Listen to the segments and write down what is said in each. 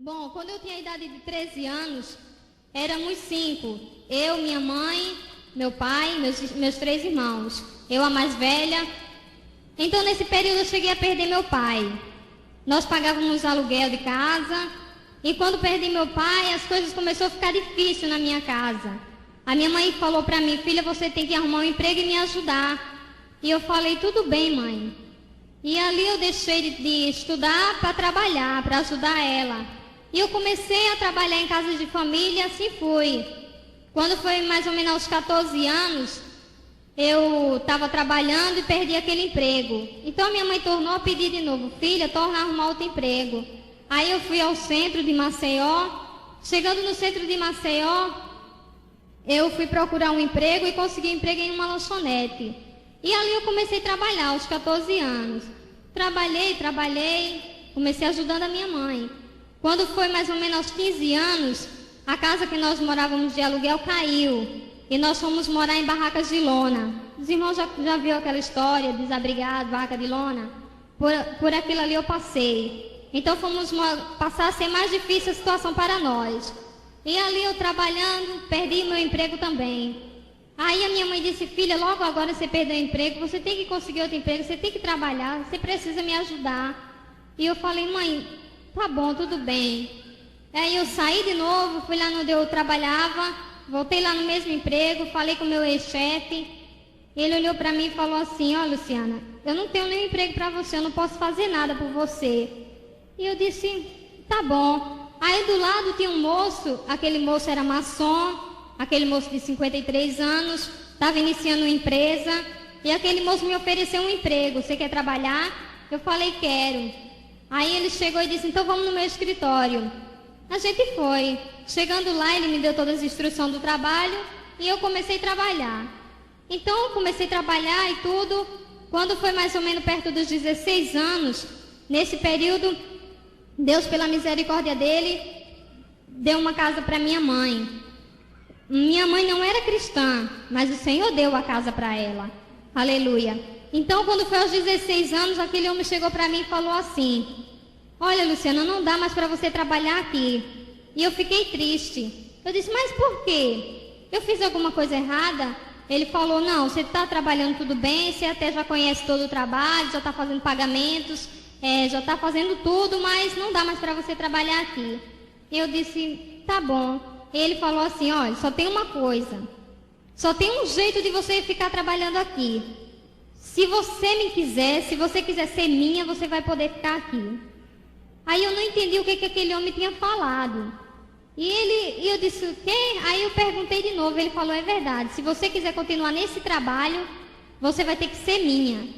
Bom, quando eu tinha a idade de 13 anos, éramos 5. Eu, minha mãe, meu pai, meus 3 irmãos. Eu, a mais velha. Então, nesse período, eu cheguei a perder meu pai. Nós pagávamos aluguel de casa. E quando perdi meu pai, as coisas começaram a ficar difíceis na minha casa. A minha mãe falou para mim: filha, você tem que arrumar um emprego e me ajudar. E eu falei: tudo bem, mãe. E ali eu deixei de estudar para trabalhar, para ajudar ela. E eu comecei a trabalhar em casas de família, assim fui. Quando foi mais ou menos aos 14 anos, eu estava trabalhando e perdi aquele emprego. Então a minha mãe tornou a pedir de novo: filha, torna a arrumar outro emprego. Aí eu fui ao centro de Maceió. Chegando no centro de Maceió, eu fui procurar um emprego e consegui um emprego em uma lanchonete. E ali eu comecei a trabalhar aos 14 anos. Trabalhei, comecei ajudando a minha mãe. Quando foi mais ou menos aos 15 anos, a casa que nós morávamos de aluguel caiu. E nós fomos morar em barracas de lona. Os irmãos já viram aquela história, desabrigado, barraca de lona? Por aquilo ali eu passei. Então fomos passar a ser mais difícil a situação para nós. E ali eu trabalhando, perdi meu emprego também. Aí a minha mãe disse: filha, logo agora você perdeu o emprego, você tem que conseguir outro emprego, você tem que trabalhar, você precisa me ajudar. E eu falei: mãe, tá bom, tudo bem. Aí eu saí de novo, fui lá onde eu trabalhava, voltei lá no mesmo emprego, falei com o meu ex-chefe. Ele olhou para mim e falou assim: ó, Luciana, eu não tenho nenhum emprego para você, eu não posso fazer nada por você. E eu disse: tá bom. Aí do lado tinha um moço, aquele moço era maçom, aquele moço de 53 anos, estava iniciando uma empresa, e aquele moço me ofereceu um emprego: você quer trabalhar? Eu falei: quero. Aí ele chegou e disse: então vamos no meu escritório. A gente foi. Chegando lá, ele me deu todas as instruções do trabalho e eu comecei a trabalhar. Então eu comecei a trabalhar e tudo. Quando foi mais ou menos perto dos 16 anos, nesse período, Deus, pela misericórdia dele, deu uma casa para minha mãe. Minha mãe não era cristã, mas o Senhor deu a casa para ela. Aleluia. Então, quando foi aos 16 anos, aquele homem chegou para mim e falou assim: olha, Luciana, não dá mais para você trabalhar aqui. E eu fiquei triste. Eu disse: mas por quê? Eu fiz alguma coisa errada? Ele falou: não, você está trabalhando tudo bem, você até já conhece todo o trabalho, já está fazendo pagamentos, já está fazendo tudo, mas não dá mais para você trabalhar aqui. E eu disse: tá bom. E ele falou assim: olha, só tem uma coisa, só tem um jeito de você ficar trabalhando aqui. Se você me quiser, se você quiser ser minha, você vai poder ficar aqui. Aí eu não entendi o que aquele homem tinha falado. E eu disse: o quê? Aí eu perguntei de novo. Ele falou: é verdade, se você quiser continuar nesse trabalho, você vai ter que ser minha.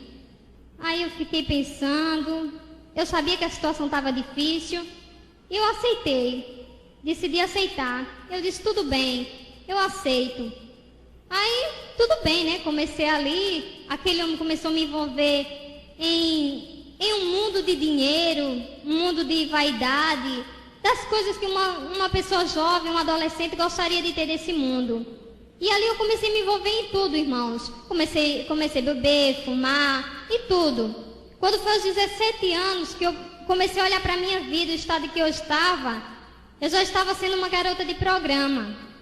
Aí eu fiquei pensando, eu sabia que a situação estava difícil, e eu aceitei, decidi aceitar. Eu disse: tudo bem, eu aceito. Aí, tudo bem, né? Comecei ali, aquele homem começou a me envolver em um mundo de dinheiro, um mundo de vaidade, das coisas que uma pessoa jovem, um adolescente gostaria de ter desse mundo. E ali eu comecei a me envolver em tudo, irmãos. Comecei a beber, fumar e tudo. Quando foi aos 17 anos que eu comecei a olhar para a minha vida, o estado em que eu já estava sendo uma garota de programa.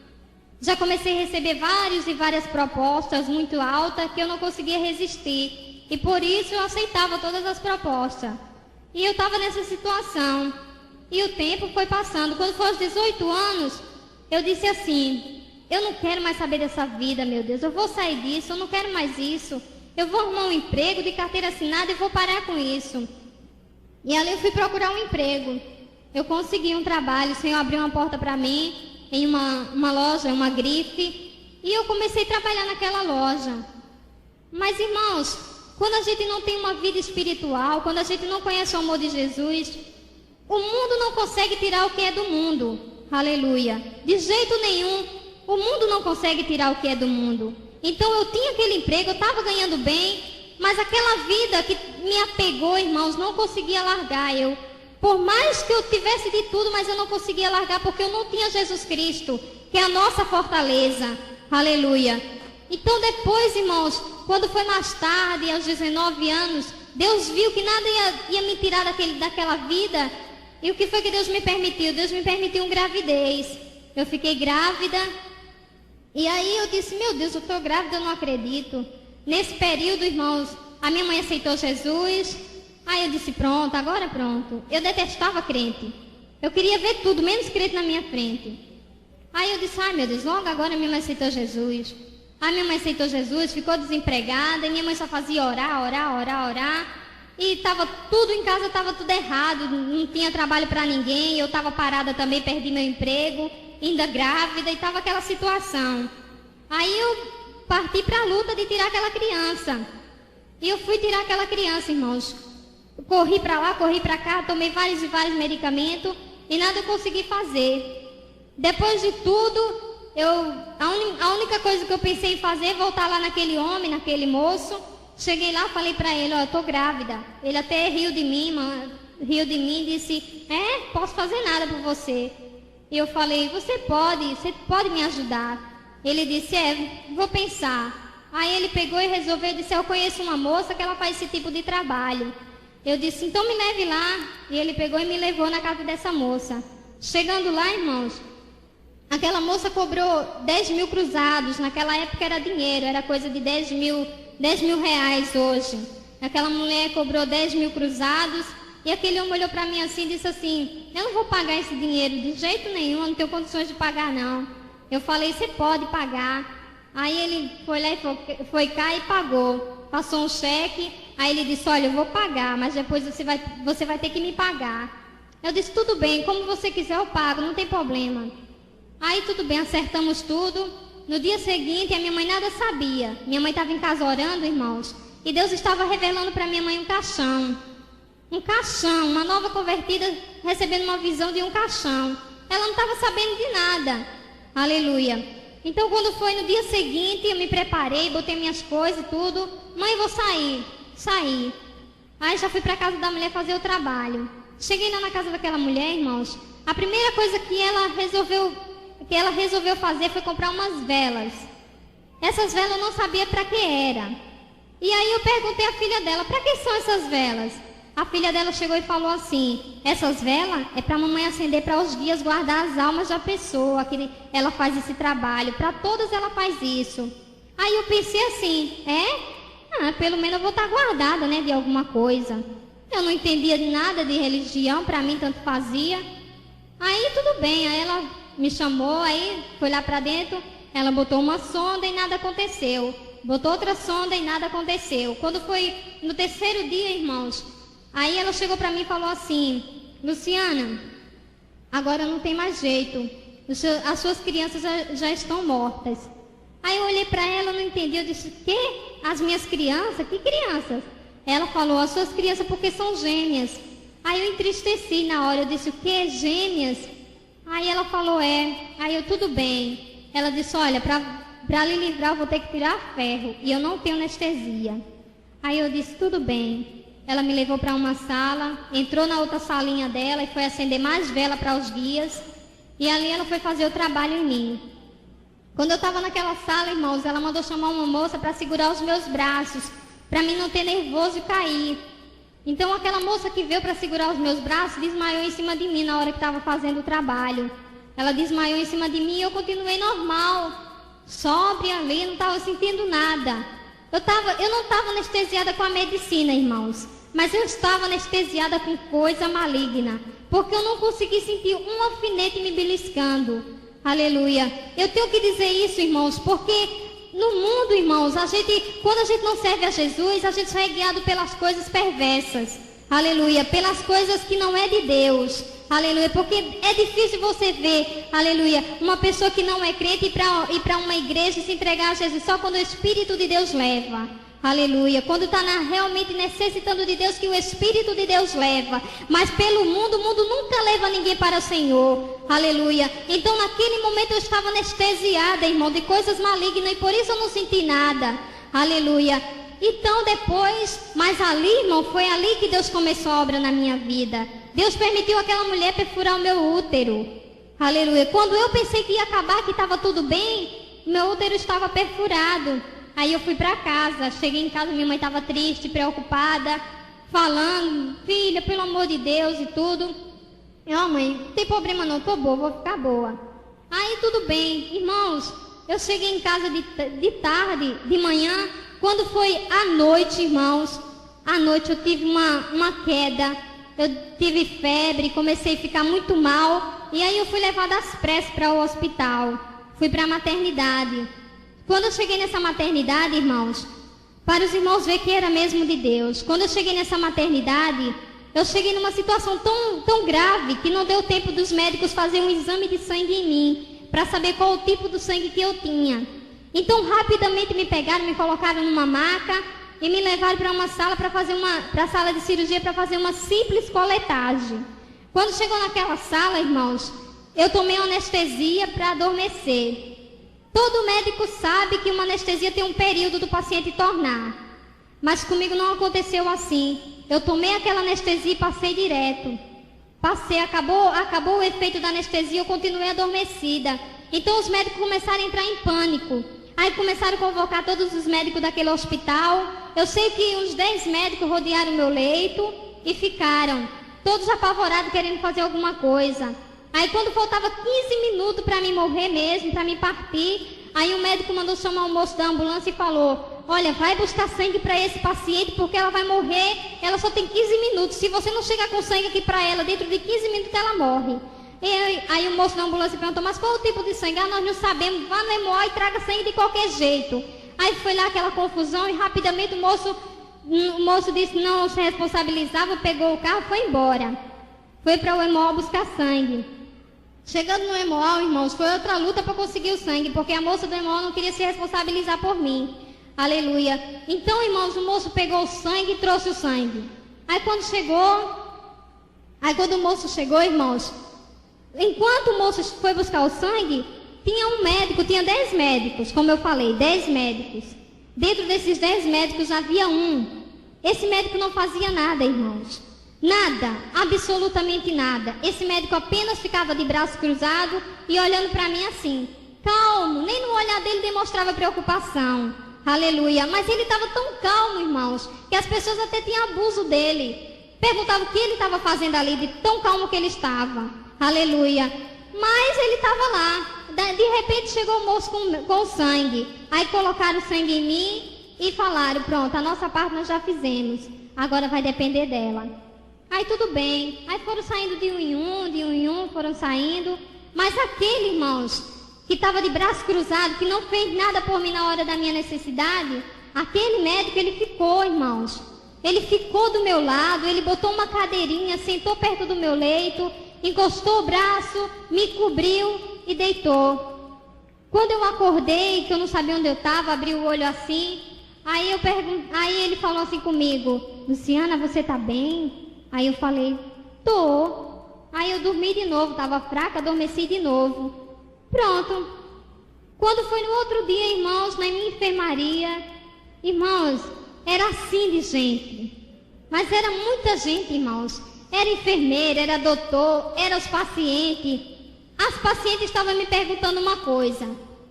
Já comecei a receber várias propostas muito altas que eu não conseguia resistir. E por isso eu aceitava todas as propostas. E eu estava nessa situação. E o tempo foi passando. Quando foi aos 18 anos, eu disse assim: eu não quero mais saber dessa vida, meu Deus. Eu vou sair disso, eu não quero mais isso. Eu vou arrumar um emprego de carteira assinada e vou parar com isso. E ali eu fui procurar um emprego. Eu consegui um trabalho, o Senhor abriu uma porta para mim, em uma loja, uma grife, e eu comecei a trabalhar naquela loja. Mas, irmãos, quando a gente não tem uma vida espiritual, quando a gente não conhece o amor de Jesus, o mundo não consegue tirar o que é do mundo. Aleluia. De jeito nenhum, o mundo não consegue tirar o que é do mundo. Então eu tinha aquele emprego, eu estava ganhando bem, mas aquela vida que me apegou, irmãos, não conseguia largar. Por mais que eu tivesse de tudo, mas eu não conseguia largar, porque eu não tinha Jesus Cristo, que é a nossa fortaleza. Aleluia. Então depois, irmãos, quando foi mais tarde, aos 19 anos, Deus viu que nada ia me tirar daquela vida, E o que foi que Deus me permitiu? Deus me permitiu uma gravidez. Eu fiquei grávida. E aí eu disse, meu Deus, eu estou grávida, eu não acredito. Nesse período, irmãos, a minha mãe aceitou Jesus. Aí eu disse, pronto, agora pronto. Eu detestava crente. Eu queria ver tudo, menos crente na minha frente. Aí eu disse, ai meu Deus, logo agora minha mãe aceitou Jesus. Aí minha mãe aceitou Jesus, ficou desempregada. E minha mãe só fazia orar. E estava tudo em casa, estava tudo errado. Não tinha trabalho para ninguém. Eu estava parada também, perdi meu emprego. Ainda grávida, e estava aquela situação. Aí eu parti para a luta de tirar aquela criança. E eu fui tirar aquela criança, irmãos. Corri para lá, corri para cá, tomei vários e vários medicamentos e nada eu consegui fazer. Depois de tudo, a única coisa que eu pensei em fazer é voltar lá naquele homem, naquele moço. Cheguei lá, falei para ele, ó, eu tô grávida. Ele até riu de mim e disse, posso fazer nada por você. E eu falei, você pode me ajudar. Ele disse, vou pensar. Aí ele pegou e resolveu, disse, eu conheço uma moça que ela faz esse tipo de trabalho. Eu disse, então me leve lá. E ele pegou e me levou na casa dessa moça. Chegando lá, irmãos, aquela moça cobrou 10 mil cruzados. Naquela época era dinheiro, era coisa de 10 mil reais hoje. Aquela mulher cobrou 10 mil cruzados. E aquele homem olhou para mim assim e disse assim, eu não vou pagar esse dinheiro de jeito nenhum, eu não tenho condições de pagar não. Eu falei, você pode pagar. Aí ele foi lá e foi cá e pagou. Passou um cheque, aí ele disse, olha, eu vou pagar, mas depois você vai ter que me pagar. Eu disse, tudo bem, como você quiser eu pago, não tem problema. Aí tudo bem, acertamos tudo. No dia seguinte, a minha mãe nada sabia. Minha mãe estava em casa orando, irmãos, e Deus estava revelando para minha mãe um caixão. Um caixão, uma nova convertida recebendo uma visão de um caixão. Ela não estava sabendo de nada. Aleluia. Então quando foi no dia seguinte, eu me preparei, botei minhas coisas e tudo. Mãe, vou sair. Saí. Aí já fui para a casa da mulher fazer o trabalho. Cheguei lá na casa daquela mulher, irmãos. A primeira coisa que ela resolveu fazer foi comprar umas velas. Essas velas eu não sabia para que era. E aí eu perguntei à filha dela, para que são essas velas? A filha dela chegou e falou assim, essas velas é para a mamãe acender para os dias guardar as almas da pessoa, que ela faz esse trabalho, para todas ela faz isso. Aí eu pensei assim, pelo menos eu vou estar guardada, né, de alguma coisa. Eu não entendia de nada de religião, para mim tanto fazia. Aí tudo bem, aí ela me chamou, aí foi lá para dentro, ela botou uma sonda e nada aconteceu. Botou outra sonda e nada aconteceu. Quando foi no terceiro dia, irmãos, aí ela chegou para mim e falou assim, Luciana, agora não tem mais jeito, as suas crianças já estão mortas. Aí eu olhei para ela, não entendi, eu disse, as minhas crianças? Que crianças? Ela falou, as suas crianças porque são gêmeas. Aí eu entristeci na hora, eu disse, o que? Gêmeas? Aí ela falou, Aí eu, tudo bem. Ela disse, olha, para lhe livrar eu vou ter que tirar ferro, e eu não tenho anestesia. Aí eu disse, tudo bem. Ela me levou para uma sala, entrou na outra salinha dela e foi acender mais vela para os guias. E ali ela foi fazer o trabalho em mim. Quando eu estava naquela sala, irmãos, ela mandou chamar uma moça para segurar os meus braços, para mim não ter nervoso e cair. Então aquela moça que veio para segurar os meus braços desmaiou em cima de mim na hora que estava fazendo o trabalho. Ela desmaiou em cima de mim e eu continuei normal, sóbria ali, não estava sentindo nada. Eu não estava anestesiada com a medicina, irmãos, mas eu estava anestesiada com coisa maligna, porque eu não consegui sentir um alfinete me beliscando. Aleluia. Eu tenho que dizer isso, irmãos, porque no mundo, irmãos, quando a gente não serve a Jesus, a gente só é guiado pelas coisas perversas. Aleluia. Pelas coisas que não é de Deus. Aleluia, porque é difícil você ver, aleluia, uma pessoa que não é crente ir para uma igreja e se entregar a Jesus só quando o Espírito de Deus leva. Aleluia, quando está realmente necessitando de Deus, que o Espírito de Deus leva. Mas pelo mundo, o mundo nunca leva ninguém para o Senhor. Aleluia. Então naquele momento eu estava anestesiada, irmão, de coisas malignas, e por isso eu não senti nada. Aleluia. Então depois, mas ali, irmão, foi ali que Deus começou a obra na minha vida. Deus permitiu aquela mulher perfurar o meu útero. Aleluia. Quando eu pensei que ia acabar, que estava tudo bem, meu útero estava perfurado. Aí eu fui para casa, cheguei em casa, minha mãe estava triste, preocupada, falando, filha, pelo amor de Deus e tudo. Ó, mãe, não tem problema não, tô boa, vou ficar boa. Aí tudo bem, irmãos, eu cheguei em casa de tarde, de manhã, quando foi à noite, irmãos, à noite eu tive uma queda, eu tive febre, comecei a ficar muito mal, e aí eu fui levada às pressas para o hospital, fui para a maternidade. Quando eu cheguei nessa maternidade, irmãos, para os irmãos ver que era mesmo de Deus, quando eu cheguei nessa maternidade, eu cheguei numa situação tão grave que não deu tempo dos médicos fazer um exame de sangue em mim, para saber qual o tipo do sangue que eu tinha. Então, rapidamente me pegaram, me colocaram numa maca e me levaram para uma sala para a sala de cirurgia para fazer uma simples coletagem. Quando chegou naquela sala, irmãos, eu tomei anestesia para adormecer. Todo médico sabe que uma anestesia tem um período do paciente tornar, mas comigo não aconteceu assim. Eu tomei aquela anestesia e passei direto. Acabou o efeito da anestesia, eu continuei adormecida. Então os médicos começaram a entrar em pânico. Aí começaram a convocar todos os médicos daquele hospital. Eu sei que uns 10 médicos rodearam o meu leito e ficaram todos apavorados, querendo fazer alguma coisa. Aí quando faltava 15 minutos para mim morrer mesmo, para mim partir, aí o médico mandou chamar o moço da ambulância e falou: olha, vai buscar sangue para esse paciente porque ela vai morrer, ela só tem 15 minutos. Se você não chegar com sangue aqui para ela, dentro de 15 minutos ela morre. E aí o moço da ambulância perguntou: mas qual é o tipo de sangue? Ah, nós não sabemos, vá no EMOA e traga sangue de qualquer jeito. Aí foi lá aquela confusão e rapidamente o moço disse não se responsabilizava, pegou o carro e foi embora. Foi para o EMOA buscar sangue. Chegando no EMOA, irmãos, foi outra luta para conseguir o sangue, porque a moça do EMOA não queria se responsabilizar por mim. Aleluia. Então, irmãos, o moço pegou o sangue e trouxe o sangue. Aí quando o moço chegou, irmãos, enquanto o moço foi buscar o sangue, tinha um médico, tinha 10 médicos, como eu falei, 10 médicos. Dentro desses 10 médicos havia um. Esse médico não fazia nada, irmãos. Nada, absolutamente nada. Esse médico apenas ficava de braço cruzado e olhando para mim assim, calmo, nem no olhar dele demonstrava preocupação. Aleluia. Mas ele estava tão calmo, irmãos, que as pessoas até tinham abuso dele. Perguntavam o que ele estava fazendo ali, de tão calmo que ele estava. Aleluia. Mas ele estava lá. De repente chegou o moço com o sangue. Aí colocaram o sangue em mim e falaram: pronto, a nossa parte nós já fizemos, agora vai depender dela. Aí tudo bem. Aí foram saindo de um em um, foram saindo. Mas aquele, irmãos, que estava de braço cruzado, que não fez nada por mim na hora da minha necessidade, aquele médico, ele ficou, irmãos. Ele ficou do meu lado, ele botou uma cadeirinha, sentou perto do meu leito, encostou o braço, me cobriu e deitou. Quando eu acordei, que eu não sabia onde eu estava, abri o olho assim, aí ele falou assim comigo: Luciana, você tá bem? Aí eu falei: tô. Aí eu dormi de novo, estava fraca, adormeci de novo. Pronto. Quando foi no outro dia, irmãos, na minha enfermaria, irmãos, era assim de gente. Mas era muita gente, irmãos. Era enfermeira, era doutor, eram os pacientes. As pacientes estavam me perguntando uma coisa: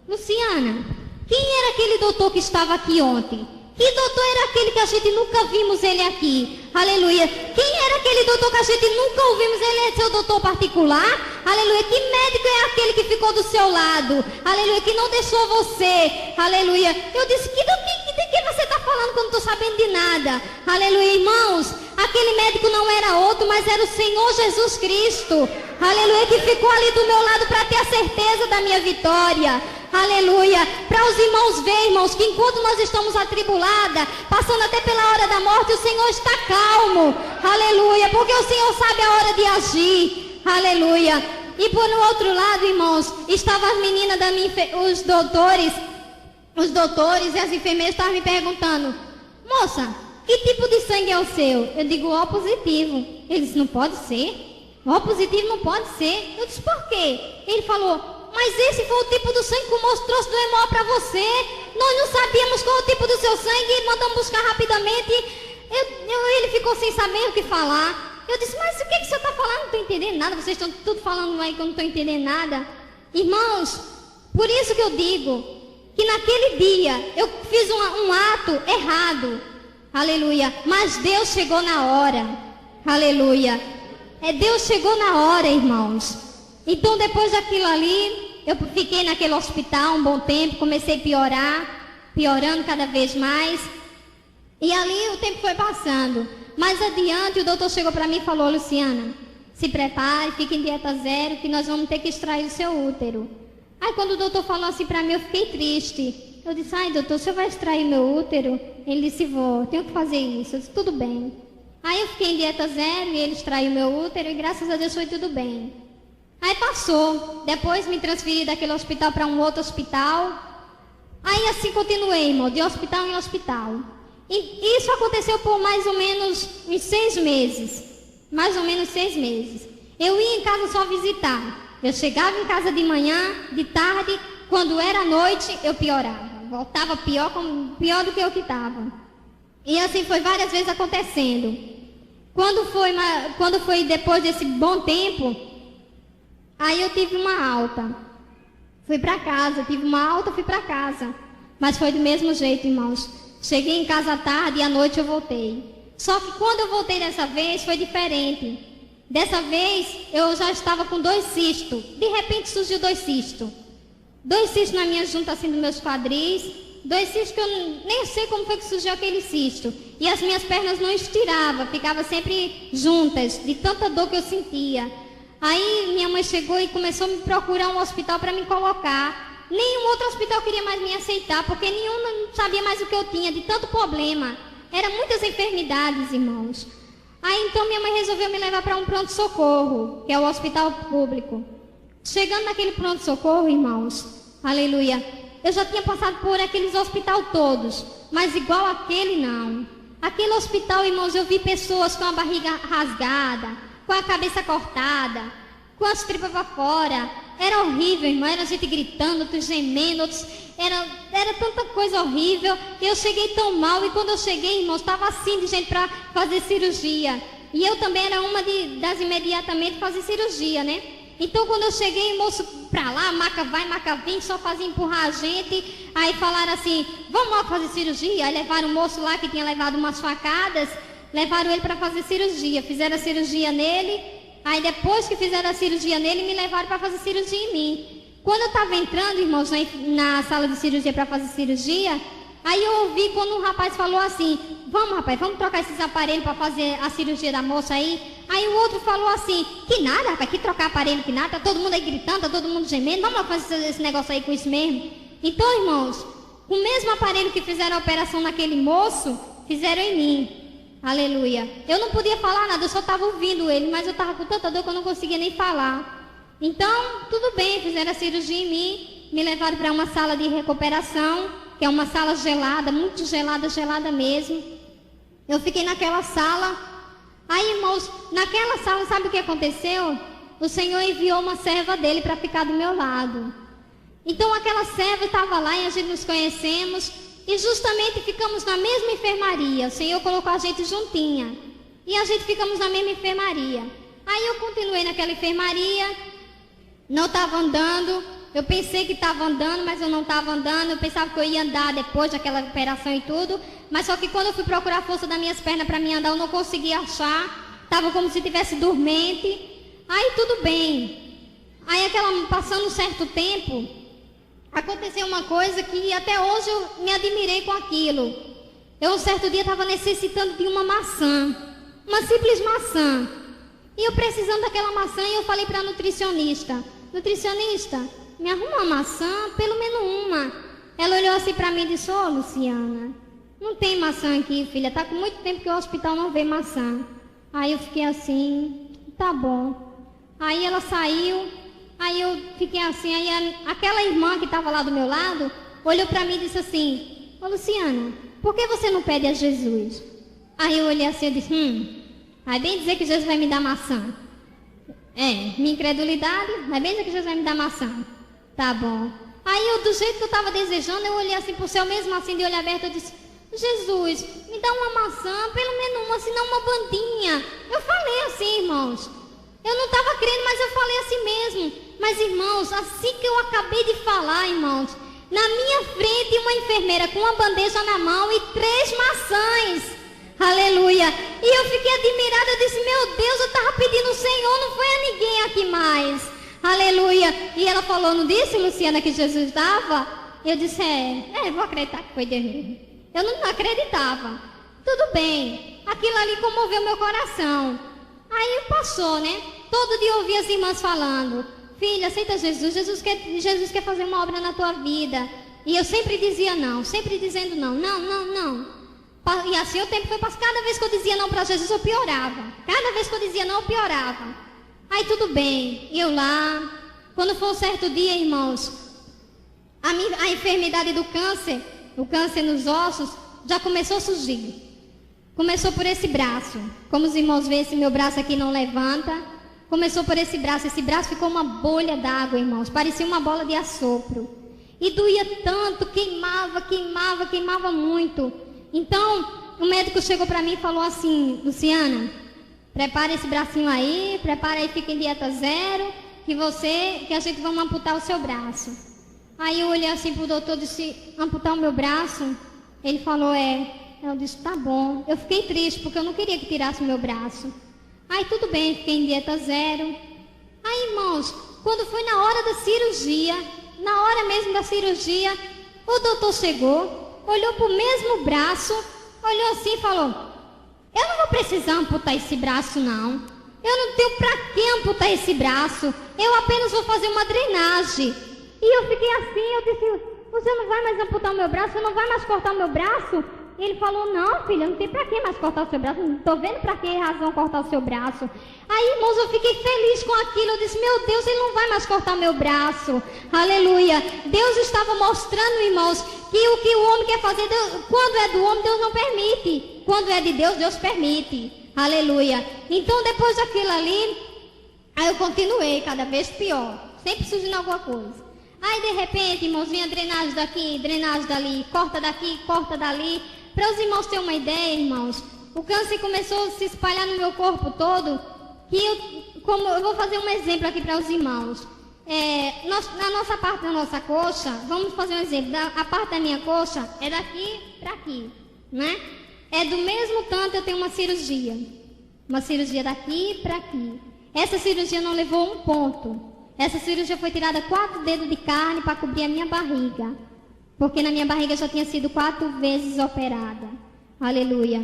Luciana, quem era aquele doutor que estava aqui ontem? Que doutor era aquele que a gente nunca vimos ele aqui? Aleluia. Quem era aquele doutor que a gente nunca ouvimos? Ele é seu doutor particular? Aleluia. Que médico é aquele que ficou do seu lado? Aleluia. Que não deixou você? Aleluia. Eu disse: de que você está falando que eu não estou sabendo de nada? Aleluia. Irmãos, aquele médico não era outro, mas era o Senhor Jesus Cristo. Aleluia. Que ficou ali do meu lado para ter a certeza da minha vitória. Aleluia. Para os irmãos verem, irmãos, que enquanto nós estamos atribuladas, passando até pela hora da morte, o Senhor está calmo. Aleluia. Porque o Senhor sabe a hora de agir. Aleluia. E por outro lado, irmãos, estavam as meninas da minha, os doutores e as enfermeiras estavam me perguntando: moça, que tipo de sangue é o seu? Eu digo: O positivo. Ele disse: não pode ser. O positivo não pode ser. Eu disse: por quê? Ele falou: mas esse foi o tipo do sangue que o moço trouxe do EMOA para você. Nós não sabíamos qual o tipo do seu sangue e mandamos buscar rapidamente. Ele ficou sem saber o que falar. Eu disse: mas o que o senhor está falando? Não estou entendendo nada. Vocês estão tudo falando aí que eu não estou entendendo nada. Irmãos, por isso que eu digo que naquele dia eu fiz um ato errado. Aleluia. Mas Deus chegou na hora. Aleluia. Deus chegou na hora, irmãos. Então, depois daquilo ali, eu fiquei naquele hospital um bom tempo, comecei a piorar, piorando cada vez mais. E ali o tempo foi passando. Mais adiante, o doutor chegou para mim e falou: Luciana, se prepare, fique em dieta zero, que nós vamos ter que extrair o seu útero. Aí quando o doutor falou assim para mim, eu fiquei triste. Eu disse: ai, doutor, o senhor vai extrair meu útero? Ele disse: vou, tenho que fazer isso. Eu disse: tudo bem. Aí eu fiquei em dieta zero e ele extraiu meu útero e graças a Deus foi tudo bem. Aí passou. Depois me transferi daquele hospital para um outro hospital. Aí assim continuei, irmão, de hospital em hospital. E isso aconteceu por mais ou menos uns 6 meses. Mais ou menos 6 meses. Eu ia em casa só visitar. Eu chegava em casa de manhã, de tarde, quando era noite, eu piorava. Voltava pior do que eu que estava. E assim foi várias vezes acontecendo. Quando foi depois desse bom tempo, aí eu tive uma alta. Fui para casa, tive uma alta, fui para casa. Mas foi do mesmo jeito, irmãos. Cheguei em casa à tarde e à noite eu voltei. Só que quando eu voltei dessa vez, foi diferente. Dessa vez, eu já estava com 2 cistos. De repente surgiu 2 cistos. 2 cistos na minha junta, assim, dos meus quadris. 2 cistos que eu nem sei como foi que surgiu aquele cisto. E as minhas pernas não estiravam, ficavam sempre juntas, de tanta dor que eu sentia. Aí minha mãe chegou e começou a me procurar um hospital para me colocar. Nenhum outro hospital queria mais me aceitar, porque nenhum não sabia mais o que eu tinha, de tanto problema. Eram muitas enfermidades, irmãos. Aí então minha mãe resolveu me levar para um pronto-socorro, que é o hospital público. Chegando naquele pronto-socorro, irmãos, aleluia, eu já tinha passado por aqueles hospitais todos, mas igual aquele não. Aquele hospital, irmãos, eu vi pessoas com a barriga rasgada, com a cabeça cortada, com as tripas para fora. Era horrível, irmão, era gente gritando, outros gemendo, outros... Era tanta coisa horrível. Eu cheguei tão mal e quando eu cheguei, irmãos, estava assim de gente para fazer cirurgia. E eu também era uma das imediatamente fazer cirurgia, né? Então quando eu cheguei, moço pra lá, maca vai, maca vem, só fazia empurrar a gente. Aí falaram assim: vamos lá fazer cirurgia. Aí levaram o moço lá que tinha levado umas facadas, levaram ele para fazer cirurgia. Fizeram a cirurgia nele. Aí depois que fizeram a cirurgia nele, me levaram para fazer cirurgia em mim. Quando eu estava entrando, irmãos, na sala de cirurgia para fazer cirurgia, aí eu ouvi quando um rapaz falou assim: vamos, rapaz, vamos trocar esses aparelhos para fazer a cirurgia da moça aí. Aí o outro falou assim: que nada, rapaz, que trocar aparelho, que nada, tá todo mundo aí gritando, tá todo mundo gemendo, vamos lá fazer esse negócio aí com isso mesmo. Então, irmãos, o mesmo aparelho que fizeram a operação naquele moço, fizeram em mim. Aleluia. Eu não podia falar nada, eu só estava ouvindo ele, mas eu estava com tanta dor que eu não conseguia nem falar. Então, tudo bem, fizeram a cirurgia em mim, me levaram para uma sala de recuperação, que é uma sala gelada, muito gelada, gelada mesmo. Eu fiquei naquela sala. Aí, irmãos, naquela sala, sabe o que aconteceu? O Senhor enviou uma serva dele para ficar do meu lado. Então, aquela serva estava lá e a gente nos conhecemos. E justamente ficamos na mesma enfermaria. O Senhor colocou a gente juntinha. E a gente ficamos na mesma enfermaria. Aí eu continuei naquela enfermaria. Não estava andando. Eu pensei que estava andando, mas eu não estava andando. Eu pensava que eu ia andar depois daquela operação e tudo. Mas só que quando eu fui procurar a força das minhas pernas para me andar, eu não conseguia achar. Estava como se estivesse dormente. Aí tudo bem. Aí passando um certo tempo, aconteceu uma coisa que até hoje eu me admirei com aquilo. Eu um certo dia estava necessitando de uma maçã. Uma simples maçã. E eu precisando daquela maçã, e eu falei para a nutricionista: nutricionista, me arruma uma maçã, pelo menos uma. Ela olhou assim para mim e disse: ô, Luciana, não tem maçã aqui, filha. Tá com muito tempo que o hospital não vê maçã. Aí eu fiquei assim: tá bom. Aí ela saiu. Aí eu fiquei assim, aí aquela irmã que estava lá do meu lado olhou para mim e disse assim: ô, Luciana, por que você não pede a Jesus? Aí eu olhei assim e disse: vai bem dizer que Jesus vai me dar maçã. Minha incredulidade, vai bem dizer que Jesus vai me dar maçã. Tá bom. Aí eu, do jeito que eu estava desejando, eu olhei assim pro céu, mesmo assim de olho aberto, eu disse: Jesus, me dá uma maçã, pelo menos uma, senão uma bandinha. Eu falei assim, irmãos. Eu não estava crendo, mas eu falei assim mesmo. Mas, irmãos, assim que eu acabei de falar, irmãos, na minha frente uma enfermeira com uma bandeja na mão e 3 maçãs. Aleluia. E eu fiquei admirada, eu disse, meu Deus, eu estava pedindo ao Senhor, não foi a ninguém aqui mais. Aleluia. E ela falou, não disse, Luciana, que Jesus dava? Eu disse, vou acreditar que foi Deus mesmo. Eu não acreditava. Tudo bem. Aquilo ali comoveu meu coração. Aí passou, né? Todo dia eu ouvia as irmãs falando, filha, aceita Jesus, Jesus quer fazer uma obra na tua vida. E eu sempre dizia não, sempre dizendo não. E assim o tempo foi passando. Cada vez que eu dizia não para Jesus, eu piorava. Cada vez que eu dizia não, eu piorava. Aí tudo bem, eu lá. Quando foi um certo dia, irmãos, a enfermidade do câncer, o câncer nos ossos, já começou a surgir. Começou por esse braço. Como os irmãos veem, esse meu braço aqui não levanta. Começou por esse braço. Esse braço ficou uma bolha d'água, irmãos. Parecia uma bola de assopro. E doía tanto, queimava muito. Então, o médico chegou para mim e falou assim, Luciana, prepara esse bracinho aí, fica em dieta zero, que a gente vai amputar o seu braço. Aí eu olhei assim pro doutor e disse, amputar o meu braço? Ele falou, Eu disse, tá bom. Eu fiquei triste, porque eu não queria que tirasse o meu braço. Aí tudo bem, fiquei em dieta zero. Aí, irmãos, quando foi na hora da cirurgia, na hora mesmo da cirurgia, o doutor chegou, olhou pro mesmo braço, olhou assim e falou, eu não vou precisar amputar esse braço, não. Eu não tenho pra que amputar esse braço. Eu apenas vou fazer uma drenagem. E eu fiquei assim, eu disse, você não vai mais amputar o meu braço? Você não vai mais cortar o meu braço? E ele falou, não, filha, não tem pra que mais cortar o seu braço. Não tô vendo pra que razão cortar o seu braço. Aí, irmãos, eu fiquei feliz com aquilo. Eu disse, meu Deus, ele não vai mais cortar meu braço. Aleluia. Deus estava mostrando, irmãos, que o que o homem quer fazer, Deus, quando é do homem, Deus não permite. Quando é de Deus, Deus permite. Aleluia. Então, depois daquilo ali, aí eu continuei cada vez pior. Sempre surgindo alguma coisa. Aí, de repente, irmãos, vinha drenagem daqui, drenagem dali, corta daqui, corta dali. Para os irmãos terem uma ideia, irmãos, o câncer começou a se espalhar no meu corpo todo, que eu vou fazer um exemplo aqui para os irmãos. Na nossa parte da nossa coxa, vamos fazer um exemplo, a parte da minha coxa é daqui para aqui, né? É do mesmo tanto eu tenho uma cirurgia daqui para aqui. Essa cirurgia não levou um ponto. Essa cirurgia foi tirada 4 dedos de carne para cobrir a minha barriga. Porque na minha barriga já tinha sido 4 vezes operada. Aleluia.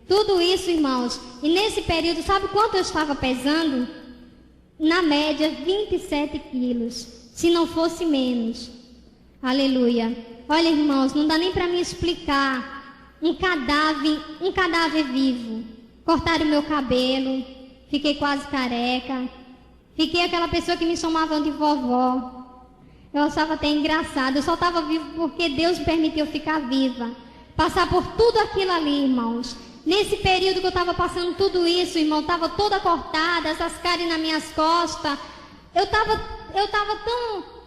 Tudo isso, irmãos. E nesse período, sabe quanto eu estava pesando? Na média, 27 quilos. Se não fosse menos. Aleluia. Olha, irmãos, não dá nem para mim explicar. Um cadáver vivo. Cortaram o meu cabelo. Fiquei quase careca. Fiquei aquela pessoa que me chamavam de vovó. Eu achava até engraçado. Eu só estava viva porque Deus me permitiu ficar viva. Passar por tudo aquilo ali, irmãos. Nesse período que eu estava passando tudo isso, irmão, estava toda cortada, essas cáries nas minhas costas. Eu estava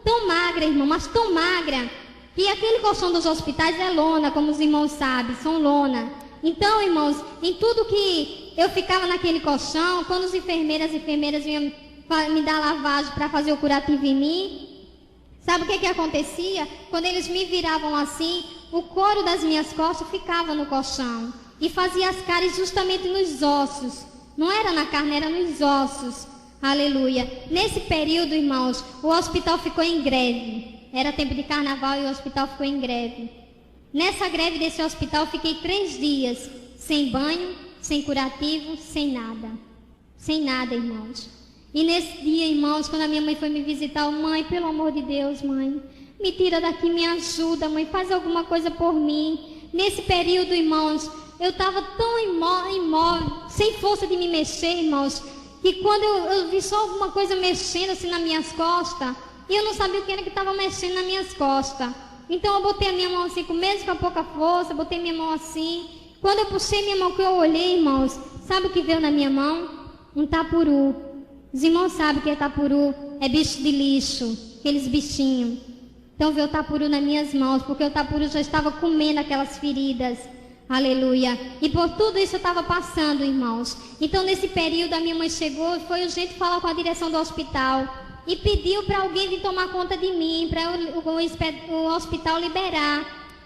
tão magra, irmão, mas tão magra, que aquele colchão dos hospitais é lona, como os irmãos sabem, são lona. Então, irmãos, em tudo que eu ficava naquele colchão, quando as enfermeiras vinham me dar lavagem para fazer o curativo em mim, sabe o que acontecia? Quando eles me viravam assim, o couro das minhas costas ficava no colchão e fazia as cáries justamente nos ossos. Não era na carne, era nos ossos. Aleluia. Nesse período, irmãos, o hospital ficou em greve. Era tempo de carnaval e o hospital ficou em greve. Nessa greve desse hospital, eu fiquei 3 dias sem banho, sem curativo, sem nada. Sem nada, irmãos. E nesse dia, irmãos, quando a minha mãe foi me visitar, mãe, pelo amor de Deus, mãe, me tira daqui, me ajuda, mãe, faz alguma coisa por mim. Nesse período, irmãos, eu estava tão imóvel, sem força de me mexer, irmãos, que quando eu vi só alguma coisa mexendo assim nas minhas costas, e eu não sabia o que era que estava mexendo nas minhas costas. Então eu botei a minha mão assim, mesmo com a pouca força, botei minha mão assim. Quando eu puxei minha mão, que eu olhei, irmãos, sabe o que veio na minha mão? Um tapuru. Os irmãos sabem que é tapuru, é bicho de lixo, aqueles bichinhos. Então veio o tapuru nas minhas mãos, porque o tapuru já estava comendo aquelas feridas. Aleluia. E por tudo isso eu estava passando, irmãos. Então nesse período a minha mãe chegou e foi urgente falar com a direção do hospital. E pediu para alguém vir tomar conta de mim, para o hospital liberar.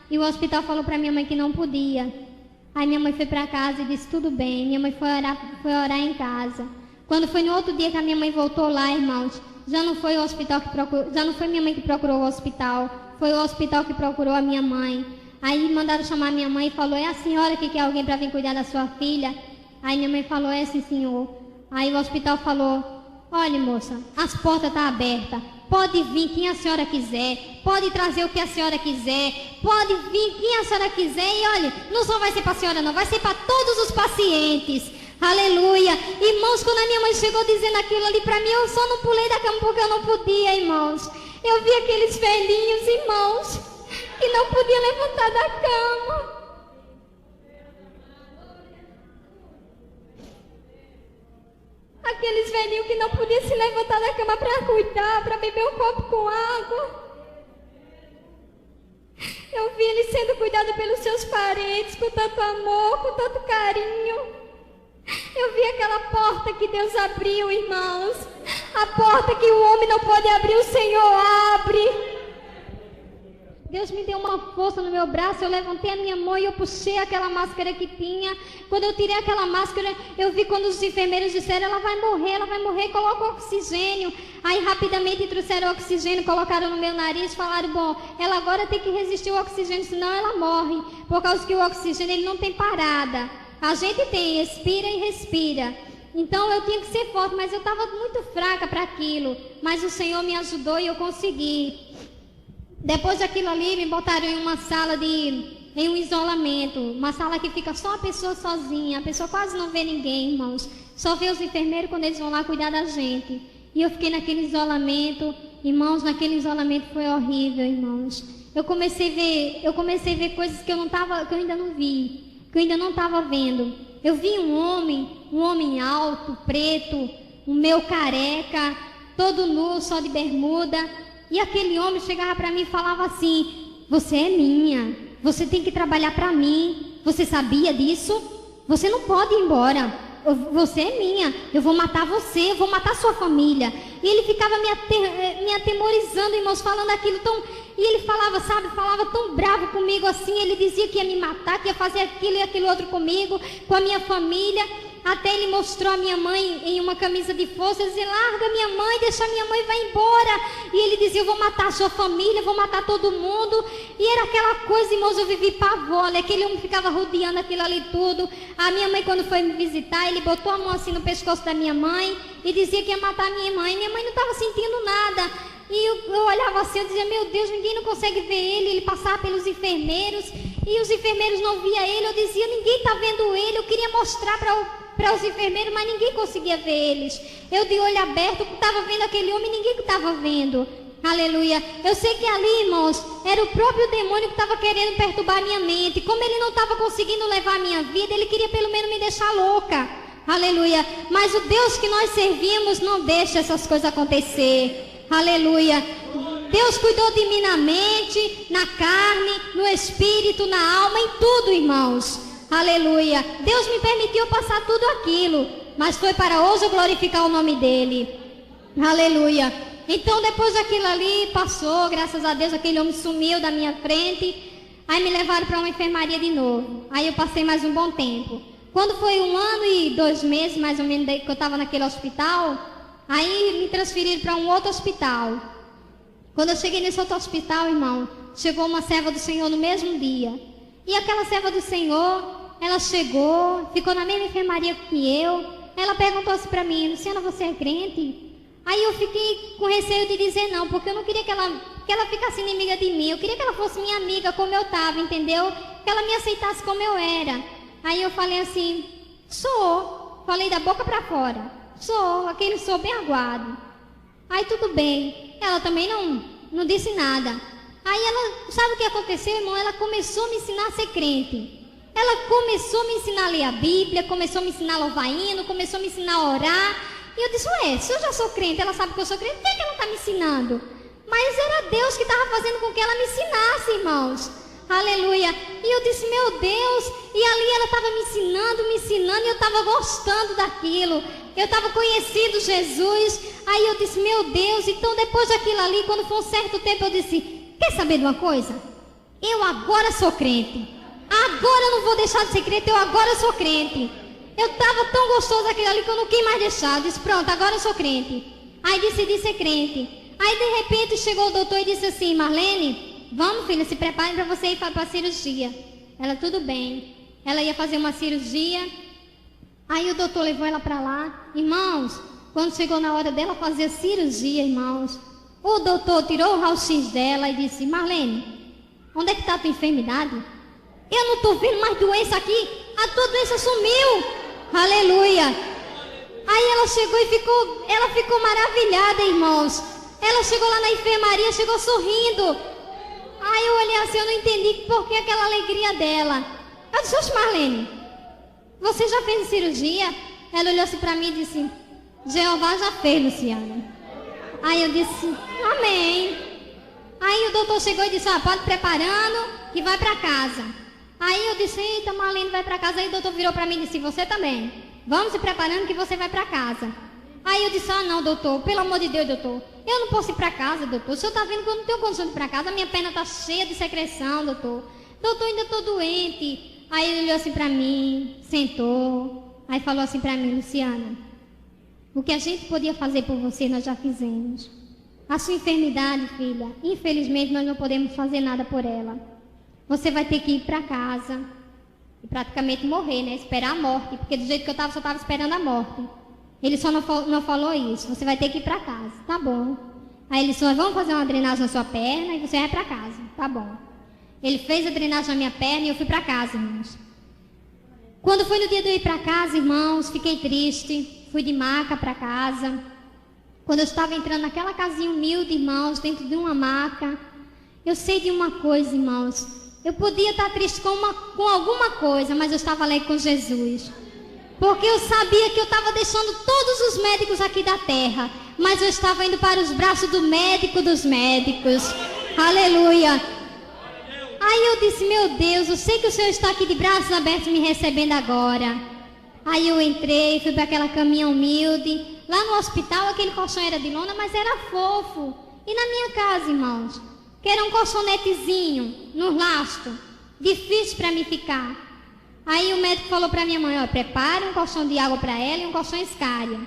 E o hospital falou para minha mãe que não podia. Aí minha mãe foi para casa e disse, tudo bem. Minha mãe foi orar em casa. Quando foi no outro dia que a minha mãe voltou lá, irmãos, já não foi o hospital que procurou, já não foi minha mãe que procurou o hospital, foi o hospital que procurou a minha mãe. Aí mandaram chamar minha mãe e falou, é a senhora que quer alguém para vir cuidar da sua filha? Aí minha mãe falou, é sim, senhor. Aí o hospital falou, olha moça, as portas estão abertas, pode vir quem a senhora quiser, pode trazer o que a senhora quiser, pode vir quem a senhora quiser e olha, não só vai ser para a senhora não, vai ser para todos os pacientes. Aleluia. Irmãos, quando a minha mãe chegou dizendo aquilo ali para mim, eu só não pulei da cama porque eu não podia, irmãos. Eu vi aqueles velhinhos, irmãos, que não podiam levantar da cama. Aqueles velhinhos que não podiam se levantar da cama para cuidar, para beber um copo com água. Eu vi eles sendo cuidados pelos seus parentes, com tanto amor, com tanto carinho. Eu vi aquela porta que Deus abriu, irmãos. A porta que o homem não pode abrir, o Senhor abre. Deus me deu uma força no meu braço, eu levantei a minha mão e eu puxei aquela máscara que tinha. Quando eu tirei aquela máscara, eu vi quando os enfermeiros disseram, ela vai morrer, coloca o oxigênio. Aí rapidamente trouxeram o oxigênio, colocaram no meu nariz, falaram, bom, ela agora tem que resistir ao oxigênio, senão ela morre. Por causa que o oxigênio ele não tem parada. A gente tem, expira e respira. Então eu tinha que ser forte, mas eu estava muito fraca para aquilo. Mas o Senhor me ajudou e eu consegui. Depois daquilo ali, me botaram em uma sala em um isolamento. Uma sala que fica só a pessoa sozinha. A pessoa quase não vê ninguém, irmãos. Só vê os enfermeiros quando eles vão lá cuidar da gente. E eu fiquei naquele isolamento. Irmãos, naquele isolamento foi horrível, irmãos. Eu comecei a ver coisas que eu ainda não vi. Que eu ainda não estava vendo. Eu vi um homem alto, preto, um meu careca, todo nu, só de bermuda. E aquele homem chegava para mim e falava assim, você é minha, você tem que trabalhar para mim, você sabia disso? Você não pode ir embora, você é minha, eu vou matar você, eu vou matar sua família. E ele ficava me atemorizando, irmãos, falando aquilo tão... E ele falava, falava tão bravo comigo assim, ele dizia que ia me matar, que ia fazer aquilo e aquilo outro comigo, com a minha família. Até ele mostrou a minha mãe em uma camisa de força, ele dizia, larga minha mãe, deixa minha mãe, vai embora. E ele dizia, eu vou matar a sua família, vou matar todo mundo. E era aquela coisa, irmãos, eu vivi pavor, aquele homem ficava rodeando aquilo ali tudo. A minha mãe, quando foi me visitar, ele botou a mão assim no pescoço da minha mãe e dizia que ia matar a minha mãe. Minha mãe não estava sentindo nada. E eu olhava assim, eu dizia, meu Deus, ninguém não consegue ver ele. Ele passava pelos enfermeiros e os enfermeiros não via ele. Eu dizia, ninguém está vendo ele. Eu queria mostrar para os enfermeiros, mas ninguém conseguia ver eles. Eu de olho aberto estava vendo aquele homem, ninguém estava vendo. Aleluia. Eu sei que ali, irmãos, era o próprio demônio que estava querendo perturbar a minha mente. Como ele não estava conseguindo levar a minha vida, ele queria pelo menos me deixar louca. Aleluia. Mas o Deus que nós servimos não deixa essas coisas acontecer. Aleluia. Deus cuidou de mim na mente, na carne, no espírito, na alma, em tudo, irmãos. Aleluia. Deus me permitiu passar tudo aquilo, mas foi para hoje eu glorificar o nome dele. Aleluia. Então depois daquilo ali passou, graças a Deus, aquele homem sumiu da minha frente. Aí me levaram para uma enfermaria de novo. Aí eu passei mais um bom tempo. Quando foi 1 ano e 2 meses, mais ou menos, que eu estava naquele hospital, aí me transferiram para um outro hospital. Quando eu cheguei nesse outro hospital, irmão, chegou uma serva do Senhor no mesmo dia. E aquela serva do Senhor, ela chegou, ficou na mesma enfermaria que eu. Ela perguntou assim para mim, Luciana, você é crente? Aí eu fiquei com receio de dizer não, porque eu não queria que ela ficasse inimiga de mim. Eu queria que ela fosse minha amiga como eu estava, entendeu? Que ela me aceitasse como eu era. Aí eu falei assim, sou. Falei da boca para fora. Sou, aquele sou bem aguado. Aí tudo bem. Ela também não disse nada. Aí ela, sabe o que aconteceu, irmão? Ela começou a me ensinar a ser crente. Ela começou a me ensinar a ler a Bíblia, começou a me ensinar a louvar hino, começou a me ensinar a orar. E eu disse, ué, se eu já sou crente, ela sabe que eu sou crente, por que ela está me ensinando? Mas era Deus que estava fazendo com que ela me ensinasse, irmãos. Aleluia. E eu disse, meu Deus. E ali ela estava me ensinando, e eu estava gostando daquilo. Eu estava conhecendo Jesus. Aí eu disse, meu Deus. Então depois daquilo ali, quando foi um certo tempo, eu disse, quer saber de uma coisa? Eu agora sou crente. Agora eu não vou deixar de ser crente, agora eu sou crente. Eu estava tão gostoso aquilo ali que eu não quis mais deixar. Eu disse, pronto, agora eu sou crente. Aí decidi ser crente. Aí de repente chegou o doutor e disse assim, Marlene, vamos filha, se prepare para você ir para a cirurgia. Ela, tudo bem. Ela ia fazer uma cirurgia. Aí o doutor levou ela para lá. Irmãos, quando chegou na hora dela fazer a cirurgia, irmãos, o doutor tirou o raio-x dela e disse, Marlene, onde é que está a tua enfermidade? Eu não estou vendo mais doença aqui. A tua doença sumiu. Aleluia. Aí ela chegou e ela ficou maravilhada, irmãos. Ela chegou lá na enfermaria, chegou sorrindo. Aí eu olhei assim, eu não entendi por que aquela alegria dela. Eu disse, oxe, Marlene, você já fez a cirurgia? Ela olhou assim para mim e disse, Jeová já fez, Luciana. Aí eu disse, amém. Aí o doutor chegou e disse, pode ir preparando que vai para casa. Aí eu disse, eita, Marlene vai para casa. Aí o doutor virou para mim e disse, você também. Vamos se preparando que você vai para casa. Aí eu disse, não, doutor, pelo amor de Deus, doutor. Eu não posso ir para casa, doutor. O senhor está vendo que eu não tenho condição de ir para casa. A minha perna está cheia de secreção, doutor. Doutor, ainda estou doente. Aí ele olhou assim para mim, sentou. Aí falou assim para mim, Luciana, o que a gente podia fazer por você, nós já fizemos. A sua enfermidade, filha, infelizmente nós não podemos fazer nada por ela. Você vai ter que ir para casa e praticamente morrer, né? Esperar a morte, porque do jeito que eu estava, só estava esperando a morte. Ele só não falou isso, você vai ter que ir para casa, tá bom. Aí ele disse, nós vamos fazer uma drenagem na sua perna e você vai para casa, tá bom. Ele fez a drenagem na minha perna e eu fui para casa, irmãos. Quando foi no dia de eu ir para casa, irmãos, fiquei triste, fui de maca para casa. Quando eu estava entrando naquela casinha humilde, irmãos, dentro de uma maca, eu sei de uma coisa, irmãos. Eu podia estar triste com alguma coisa, mas eu estava alegre com Jesus. Porque eu sabia que eu estava deixando todos os médicos aqui da terra, mas eu estava indo para os braços do médico dos médicos. Aleluia. Aí eu disse, meu Deus, eu sei que o Senhor está aqui de braços abertos me recebendo agora. Aí eu entrei, fui para aquela caminha humilde. Lá no hospital aquele colchão era de lona, mas era fofo. E na minha casa, irmãos, que era um colchonetezinho, no lastro, difícil para mim ficar. Aí o médico falou para minha mãe, prepare um colchão de água para ela e um colchão escária.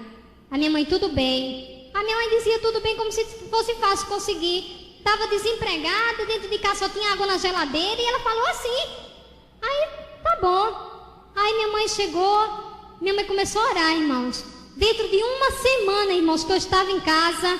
A minha mãe, tudo bem. A minha mãe dizia tudo bem, como se fosse fácil conseguir. Estava desempregada, dentro de casa só tinha água na geladeira e ela falou assim. Aí, tá bom. Aí minha mãe chegou, minha mãe começou a orar, irmãos. Dentro de uma semana, irmãos, que eu estava em casa,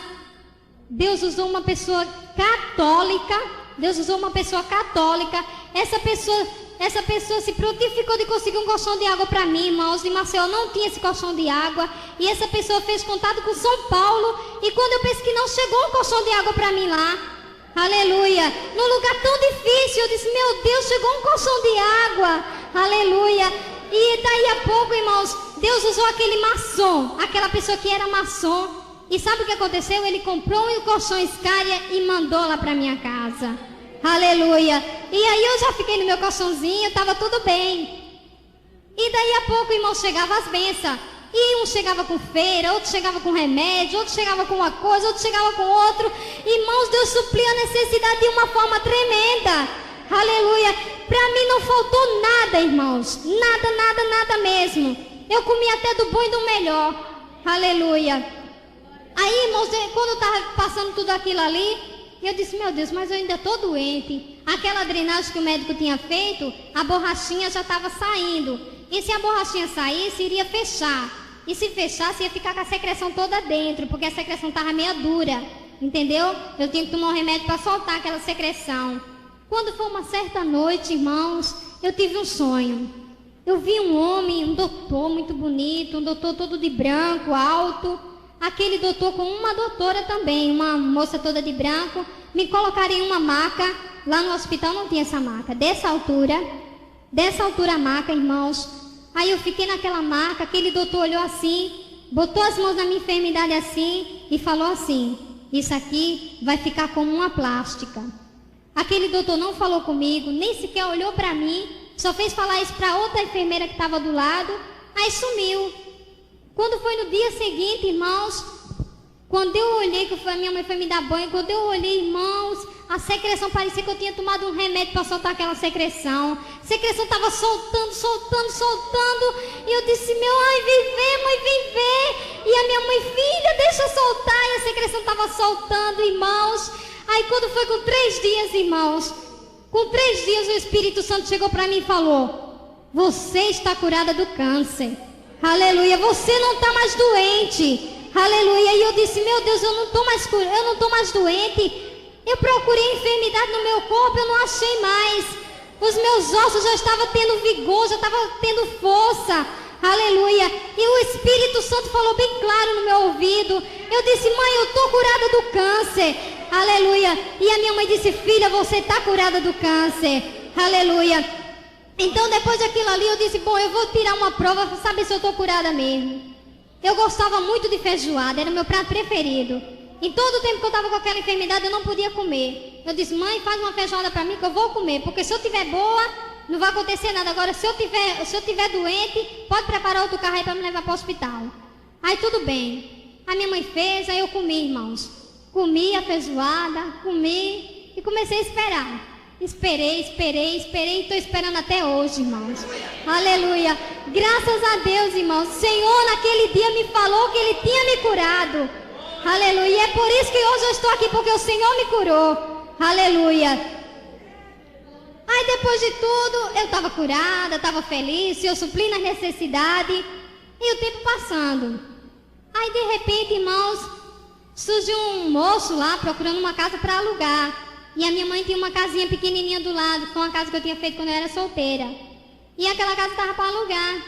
Deus usou uma pessoa católica. Deus usou uma pessoa católica. Essa pessoa se prontificou de conseguir um colchão de água para mim, irmãos. Em Maceió não tinha esse colchão de água. E essa pessoa fez contato com São Paulo. E quando eu pensei que não, chegou um colchão de água para mim lá. Aleluia. Num lugar tão difícil, eu disse, meu Deus, chegou um colchão de água. Aleluia. E daí a pouco, irmãos, Deus usou aquele maçom, aquela pessoa que era maçom. E sabe o que aconteceu? Ele comprou um colchão escária e mandou lá para minha casa. Aleluia. E aí eu já fiquei no meu colchãozinho, estava tudo bem. E daí a pouco, irmão, chegava as bênçãos. E um chegava com feira, outro chegava com remédio, outro chegava com uma coisa, outro chegava com outro. Irmãos, Deus supriu a necessidade de uma forma tremenda. Aleluia. Para mim não faltou nada, irmãos. Nada, nada, nada mesmo. Eu comi até do bom e do melhor. Aleluia. Aí, irmãos, quando eu estava passando tudo aquilo ali, eu disse, meu Deus, mas eu ainda estou doente. Aquela drenagem que o médico tinha feito, a borrachinha já estava saindo. E se a borrachinha saísse, iria fechar. E se fechasse, ia ficar com a secreção toda dentro, porque a secreção estava meio dura. Entendeu? Eu tinha que tomar um remédio para soltar aquela secreção. Quando foi uma certa noite, irmãos, eu tive um sonho. Eu vi um homem, um doutor muito bonito, um doutor todo de branco, alto. Aquele doutor com uma doutora também, uma moça toda de branco, me colocaram em uma maca. Lá no hospital não tinha essa maca, dessa altura a maca, irmãos. Aí eu fiquei naquela maca, aquele doutor olhou assim, botou as mãos na minha enfermidade assim e falou assim, isso aqui vai ficar como uma plástica. Aquele doutor não falou comigo, nem sequer olhou para mim, só fez falar isso para outra enfermeira que estava do lado, aí sumiu. Quando foi no dia seguinte, irmãos, quando eu olhei bem, que a minha mãe foi me dar banho. Quando eu olhei, irmãos, a secreção parecia que eu tinha tomado um remédio para soltar aquela secreção. A secreção estava soltando. E eu disse, ai, vem ver, mãe, vem ver. E a minha mãe, filha, deixa eu soltar. E a secreção estava soltando, irmãos. Aí quando foi com 3 dias, irmãos, com 3 dias o Espírito Santo chegou para mim e falou, você está curada do câncer. Aleluia, você não está mais doente. Aleluia, e eu disse, meu Deus, eu não estou mais doente. Eu procurei enfermidade no meu corpo, eu não achei mais. Os meus ossos já estavam tendo vigor, já estavam tendo força. Aleluia, e o Espírito Santo falou bem claro no meu ouvido. Eu disse, mãe, eu estou curada do câncer. Aleluia, e a minha mãe disse, filha, você está curada do câncer. Aleluia. Então depois daquilo ali eu disse, bom, eu vou tirar uma prova para saber se eu estou curada mesmo. Eu gostava muito de feijoada, era o meu prato preferido. Em todo o tempo que eu estava com aquela enfermidade, eu não podia comer. Eu disse, mãe, faz uma feijoada para mim que eu vou comer, porque se eu tiver boa, não vai acontecer nada. Agora, se eu tiver doente, pode preparar outro carro aí para me levar para o hospital. Aí tudo bem. A minha mãe fez, aí eu comi, irmãos. Comi a feijoada, comi e comecei a esperar. Esperei, e estou esperando até hoje, irmãos. Aleluia. Graças a Deus, irmãos. O Senhor naquele dia me falou que Ele tinha me curado. Aleluia. E é por isso que hoje eu estou aqui, porque o Senhor me curou. Aleluia. Aí depois de tudo, eu estava curada, estava feliz, eu supli na necessidade. E o tempo passando. Aí de repente, irmãos, surgiu um moço lá procurando uma casa para alugar. E a minha mãe tinha uma casinha pequenininha do lado, que foi uma casa que eu tinha feito quando eu era solteira. E aquela casa estava para alugar.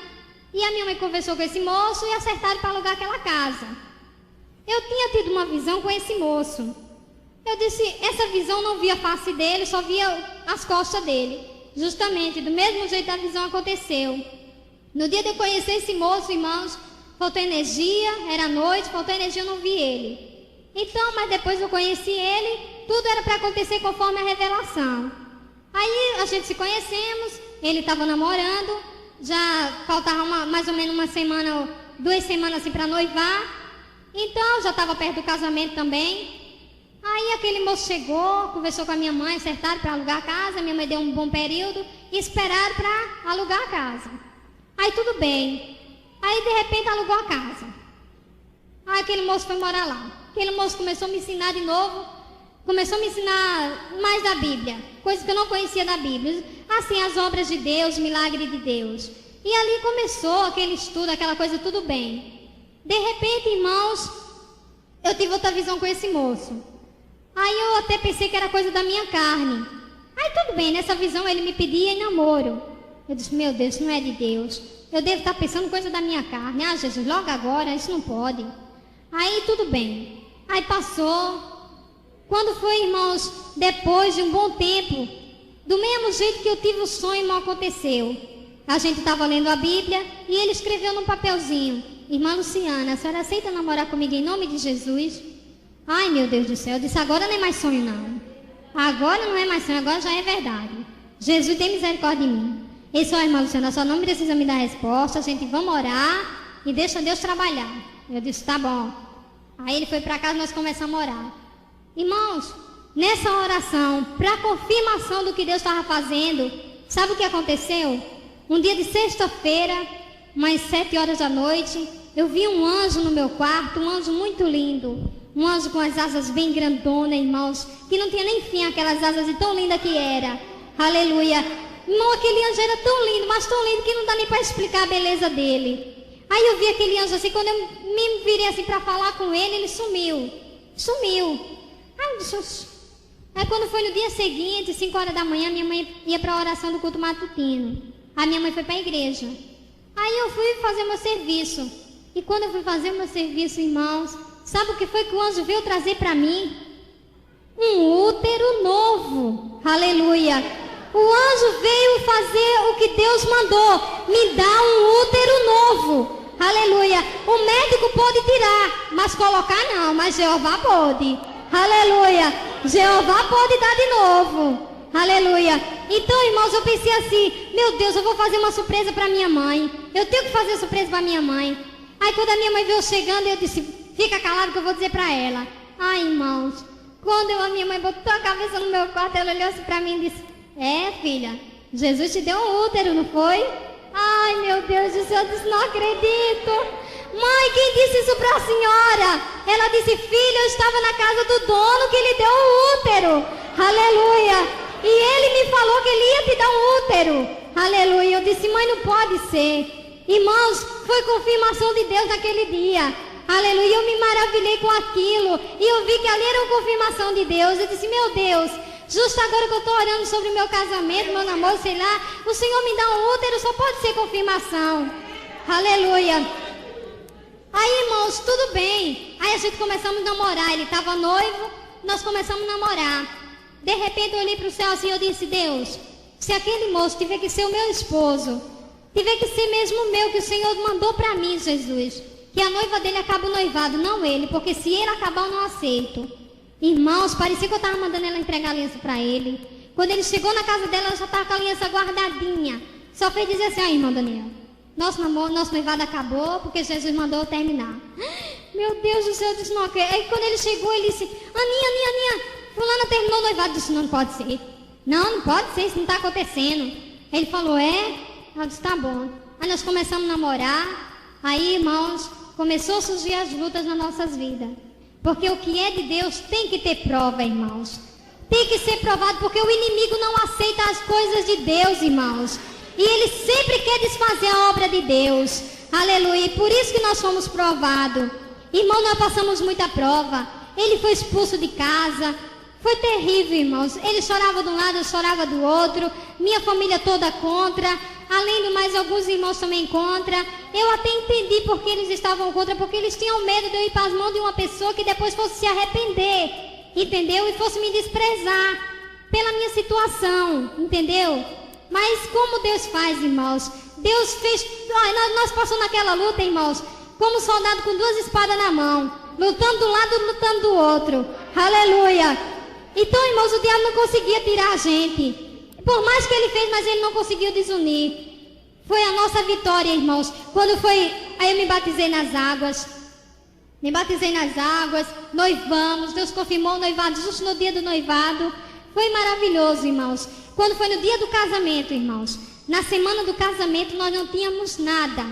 E a minha mãe conversou com esse moço e acertaram para alugar aquela casa. Eu tinha tido uma visão com esse moço. Eu disse, essa visão não via a face dele, só via as costas dele. Justamente, do mesmo jeito a visão aconteceu. No dia de eu conhecer esse moço, irmãos, faltou energia, era noite, faltou energia, eu não vi ele. Então, mas depois eu conheci ele, tudo era para acontecer conforme a revelação. Aí a gente se conhecemos, ele estava namorando, já faltava mais ou menos uma semana, 2 semanas assim para noivar. Então, já estava perto do casamento também. Aí aquele moço chegou, conversou com a minha mãe, acertaram para alugar a casa, minha mãe deu um bom período e esperaram para alugar a casa. Aí tudo bem. Aí de repente alugou a casa. Aí aquele moço foi morar lá. Aquele moço começou a me ensinar de novo, começou a me ensinar mais da Bíblia, coisas que eu não conhecia da Bíblia, assim, as obras de Deus, milagre de Deus. E ali começou aquele estudo, aquela coisa, tudo bem. De repente, irmãos, eu tive outra visão com esse moço. Aí eu até pensei que era coisa da minha carne. Aí tudo bem, nessa visão ele me pedia em namoro. Eu disse, meu Deus, isso não é de Deus. Eu devo estar pensando coisa da minha carne. Ah, Jesus, logo agora, isso não pode. Aí tudo bem. Aí passou. Quando foi, irmãos, depois de um bom tempo, do mesmo jeito que eu tive o sonho, não aconteceu. A gente estava lendo a Bíblia e ele escreveu num papelzinho, irmã Luciana, a senhora aceita namorar comigo em nome de Jesus? Ai, meu Deus do céu, eu disse, agora não é mais sonho não. Agora não é mais sonho, agora já é verdade. Jesus tem misericórdia de mim. Ele disse, ó, irmã Luciana, só não precisa me dar resposta, a gente vamos orar e deixa Deus trabalhar. Eu disse, tá bom. Aí ele foi para casa e nós começamos a orar. Irmãos, nessa oração, para confirmação do que Deus estava fazendo, sabe o que aconteceu? Um dia de sexta-feira, umas 7 horas da noite, eu vi um anjo no meu quarto, um anjo muito lindo. Um anjo com as asas bem grandonas, irmãos, que não tinha nem fim aquelas asas e tão linda que era. Aleluia. Irmão, aquele anjo era tão lindo, mas tão lindo que não dá nem para explicar a beleza dele. Aí eu vi aquele anjo assim, quando eu me virei assim para falar com ele, ele sumiu. Aí eu disse, aí quando foi no dia seguinte, 5 horas da manhã, minha mãe ia para a oração do culto matutino. A minha mãe foi para a igreja. Aí eu fui fazer meu serviço. E quando eu fui fazer meu serviço, irmãos, sabe o que foi que o anjo veio trazer para mim? Um útero novo. Aleluia. O anjo veio fazer o que Deus mandou. Me dá um útero novo. Aleluia. O médico pode tirar, mas colocar não. Mas Jeová pode. Aleluia. Jeová pode dar de novo. Aleluia. Então, irmãos, eu pensei assim, meu Deus, eu vou fazer uma surpresa para minha mãe. Eu tenho que fazer surpresa para minha mãe. Aí quando a minha mãe veio chegando, eu disse, fica calado que eu vou dizer para ela. Ai, irmãos, quando a minha mãe botou a cabeça no meu quarto, ela olhou assim pra mim e disse: é, filha, Jesus te deu um útero, não foi? Ai, meu Deus do céu, eu disse: não acredito. Mãe, quem disse isso pra senhora? Ela disse: filha, eu estava na casa do dono que ele deu um útero. Aleluia. E ele me falou que ele ia te dar um útero. Aleluia. Eu disse: mãe, não pode ser. Irmãos, foi confirmação de Deus naquele dia. Aleluia. Eu me maravilhei com aquilo. E eu vi que ali era uma confirmação de Deus. Eu disse: meu Deus, justo agora que eu estou orando sobre o meu casamento, meu namoro, sei lá, o Senhor me dá um útero, só pode ser confirmação. Aleluia. Aí, irmãos, tudo bem. Aí a gente começamos a namorar. Ele estava noivo, nós começamos a namorar. De repente eu olhei para o céu assim e eu disse: Deus, se aquele moço tiver que ser o meu esposo, tiver que ser mesmo o meu, que o Senhor mandou para mim, Jesus, que a noiva dele acabe o noivado, não ele, porque se ele acabar eu não aceito. Irmãos, parecia que eu estava mandando ela entregar a aliança para ele. Quando ele chegou na casa dela, ela já estava com a aliança guardadinha. Só fez dizer assim: irmão Daniel, nosso noivado acabou porque Jesus mandou eu terminar. Meu Deus do céu, eu disse: não, ok. Aí quando ele chegou, ele disse: Aninha, fulana terminou o noivado. Eu disse: não pode ser. Não pode ser, isso não está acontecendo. Ele falou: é? Eu disse: tá bom. Aí nós começamos a namorar. Aí, irmãos, começou a surgir as lutas nas nossas vidas. Porque o que é de Deus tem que ter prova, irmãos. Tem que ser provado, porque o inimigo não aceita as coisas de Deus, irmãos. E ele sempre quer desfazer a obra de Deus. Aleluia. E por isso que nós fomos provados. Irmão, nós passamos muita prova. Ele foi expulso de casa. Foi terrível, irmãos. Ele chorava de um lado, eu chorava do outro. Minha família toda contra. Além do mais, alguns irmãos também contra. Eu até entendi porque eles estavam contra, porque eles tinham medo de eu ir para as mãos de uma pessoa que depois fosse se arrepender, entendeu? E fosse me desprezar pela minha situação, entendeu? Mas como Deus faz, irmãos? Deus fez... Nós passamos naquela luta, irmãos, como soldado com duas espadas na mão, lutando de um lado e lutando do outro. Aleluia! Então, irmãos, o diabo não conseguia tirar a gente. Por mais que ele fez, mas ele não conseguiu desunir. Foi a nossa vitória, irmãos. Quando foi... Aí eu me batizei nas águas. Noivamos. Deus confirmou o noivado justo no dia do noivado. Foi maravilhoso, irmãos. Quando foi no dia do casamento, irmãos, na semana do casamento nós não tínhamos nada.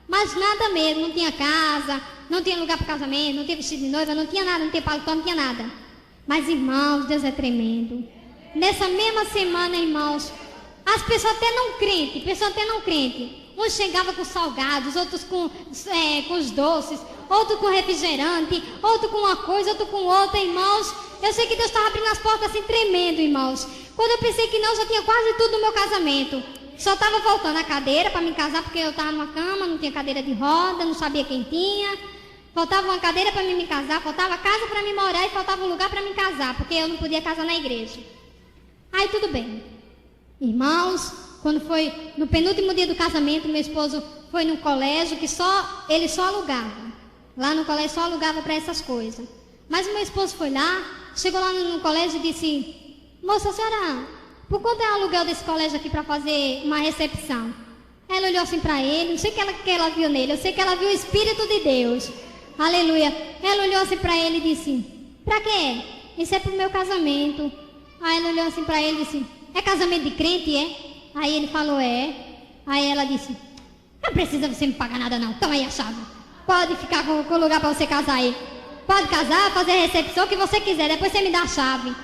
Mas nada mesmo. Não tinha casa, não tinha lugar para casamento, não tinha vestido de noiva, não tinha nada, não tinha paletó, não tinha nada. Mas, irmãos, Deus é tremendo. Nessa mesma semana, irmãos, as pessoas até não crentes, uns chegavam com salgados, outros com os doces, outro com refrigerante, outro com uma coisa, outro com outra, irmãos. Eu sei que Deus estava abrindo as portas assim, tremendo, irmãos. Quando eu pensei que não, já tinha quase tudo no meu casamento. Só estava faltando a cadeira para me casar, porque eu estava numa cama, não tinha cadeira de roda, não sabia quem tinha. Faltava uma cadeira para me casar, faltava casa para me morar e faltava um lugar para me casar, porque eu não podia casar na igreja. Aí tudo bem. Irmãos, quando foi no penúltimo dia do casamento, meu esposo foi num colégio que ele só alugava. Lá no colégio só alugava para essas coisas. Mas o meu esposo foi lá, chegou lá no colégio e disse: moça, senhora, por quanto é o aluguel desse colégio aqui para fazer uma recepção? Ela olhou assim para ele, não sei o que ela viu nele, eu sei que ela viu o Espírito de Deus. Aleluia. Ela olhou assim para ele e disse: para quê? Isso é pro meu casamento. Aí ela olhou assim para ele e disse: é casamento de crente, é? Aí ele falou: é. Aí ela disse: não precisa você me pagar nada não, toma aí a chave. Pode ficar com o lugar para você casar aí. Pode casar, fazer a recepção, o que você quiser, depois você me dá a chave.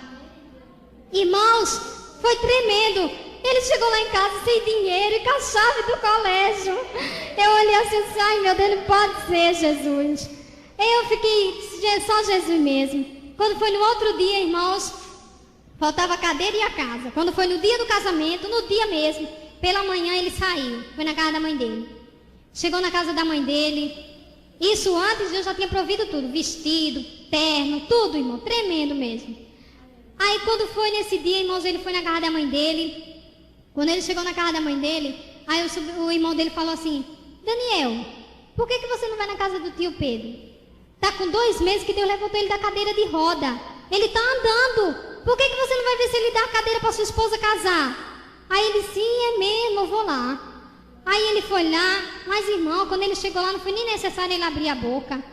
Irmãos, foi tremendo. Ele chegou lá em casa sem dinheiro e com a chave do colégio. Eu olhei assim: ai meu Deus, não pode ser, Jesus. Eu fiquei só Jesus mesmo. Quando foi no outro dia, irmãos, faltava a cadeira e a casa. Quando foi no dia do casamento, no dia mesmo, pela manhã ele saiu. Foi na casa da mãe dele. Chegou na casa da mãe dele. Isso antes Deus já tinha provido tudo. Vestido, terno, tudo, irmão. Tremendo mesmo. Aí quando foi nesse dia, irmãos, ele foi na casa da mãe dele. Quando ele chegou na casa da mãe dele, aí o irmão dele falou assim: Daniel, por que você não vai na casa do tio Pedro? Tá com 2 meses que Deus levantou ele da cadeira de roda. Ele tá andando. Por que você não vai ver se ele dá a cadeira para sua esposa casar? Aí ele: sim, é mesmo, eu vou lá. Aí ele foi lá, mas irmão, quando ele chegou lá não foi nem necessário ele abrir a boca.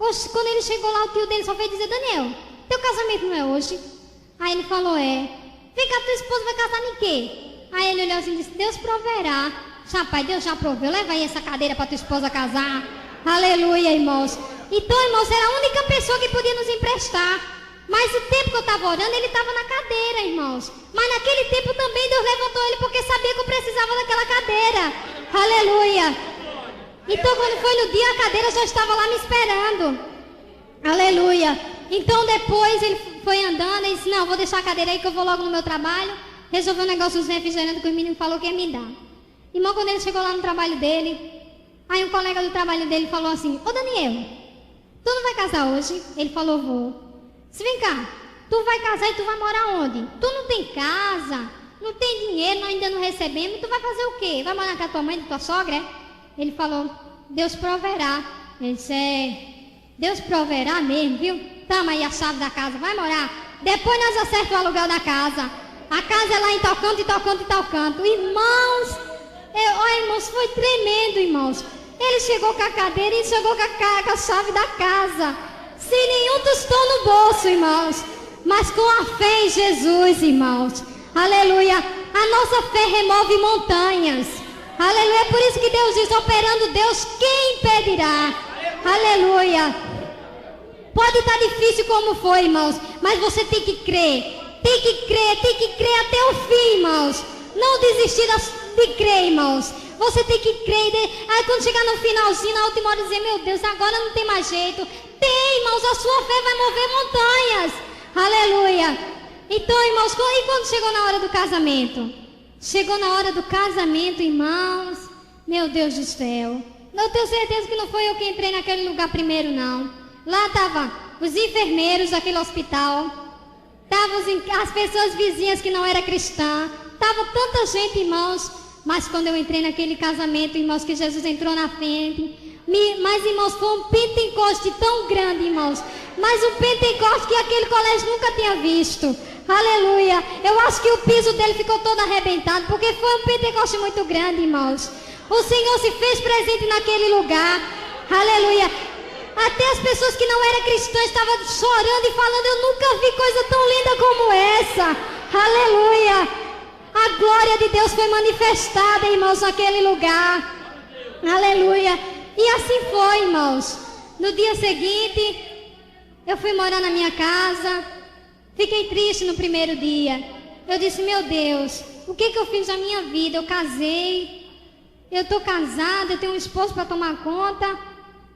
Oxe, quando ele chegou lá, o tio dele só veio dizer: Daniel, teu casamento não é hoje? Aí ele falou: é. Vem cá, tua esposa vai casar em quê? Aí ele olhou assim e disse: Deus proverá. Rapaz, Deus já proveu, leva aí essa cadeira para tua esposa casar. Aleluia, irmãos. Então, irmãos, era a única pessoa que podia nos emprestar. Mas o tempo que eu estava orando, ele estava na cadeira, irmãos. Mas naquele tempo também Deus levantou ele porque sabia que eu precisava daquela cadeira. Aleluia. Então quando foi no dia, a cadeira já estava lá me esperando. Aleluia. Então depois ele foi andando e disse: não, vou deixar a cadeira aí que eu vou logo no meu trabalho. Resolveu um negócio dos refrigerantes que o menino falou que ia me dar. Irmão, quando ele chegou lá no trabalho dele, aí um colega do trabalho dele falou assim: ô Daniel, tu não vai casar hoje? Ele falou: vou. Se vem cá, tu vai casar e tu vai morar onde? Tu não tem casa, não tem dinheiro, nós ainda não recebemos, tu vai fazer o quê? Vai morar com a tua mãe, com a tua sogra, é? Ele falou: Deus proverá. Ele disse: é, Deus proverá mesmo, viu? Toma aí a chave da casa, vai morar. Depois nós acertamos o aluguel da casa. A casa é lá em tal canto, e tal canto, e tal canto. Irmãos, irmãos, foi tremendo, irmãos. Ele chegou com a cadeira e chegou com a chave da casa. Sem nenhum tostão no bolso, irmãos. Mas com a fé em Jesus, irmãos. Aleluia. A nossa fé remove montanhas. Aleluia. É por isso que Deus diz: operando Deus, quem impedirá? Aleluia. Pode estar difícil como foi, irmãos, mas você tem que crer. Tem que crer até o fim, irmãos. Não desistir de crer, irmãos. Você tem que crer. Aí quando chegar no finalzinho, na última hora, dizer: meu Deus, agora não tem mais jeito. Tem, irmãos, a sua fé vai mover montanhas. Aleluia. Então, irmãos, e quando chegou na hora do casamento? Chegou na hora do casamento, irmãos. Meu Deus do céu. Eu tenho certeza que não foi eu que entrei naquele lugar primeiro, não. Lá estavam os enfermeiros daquele hospital. Estavam as pessoas vizinhas que não eram cristãs. Estava tanta gente, irmãos. Mas quando eu entrei naquele casamento, irmãos, que Jesus entrou na frente. Mas, irmãos, foi um pentecoste tão grande, irmãos. Mas um pentecoste que aquele colégio nunca tinha visto. Aleluia. Eu acho que o piso dele ficou todo arrebentado, porque foi um pentecoste muito grande, irmãos. O Senhor se fez presente naquele lugar. Aleluia. Até as pessoas que não eram cristãs estavam chorando e falando: eu nunca vi coisa tão linda como essa. Aleluia. A glória de Deus foi manifestada, irmãos, naquele lugar. Aleluia. E assim foi, irmãos. No dia seguinte, eu fui morar na minha casa. Fiquei triste no primeiro dia. Eu disse: meu Deus, o que eu fiz na minha vida? Eu casei, eu estou casada, eu tenho um esposo para tomar conta,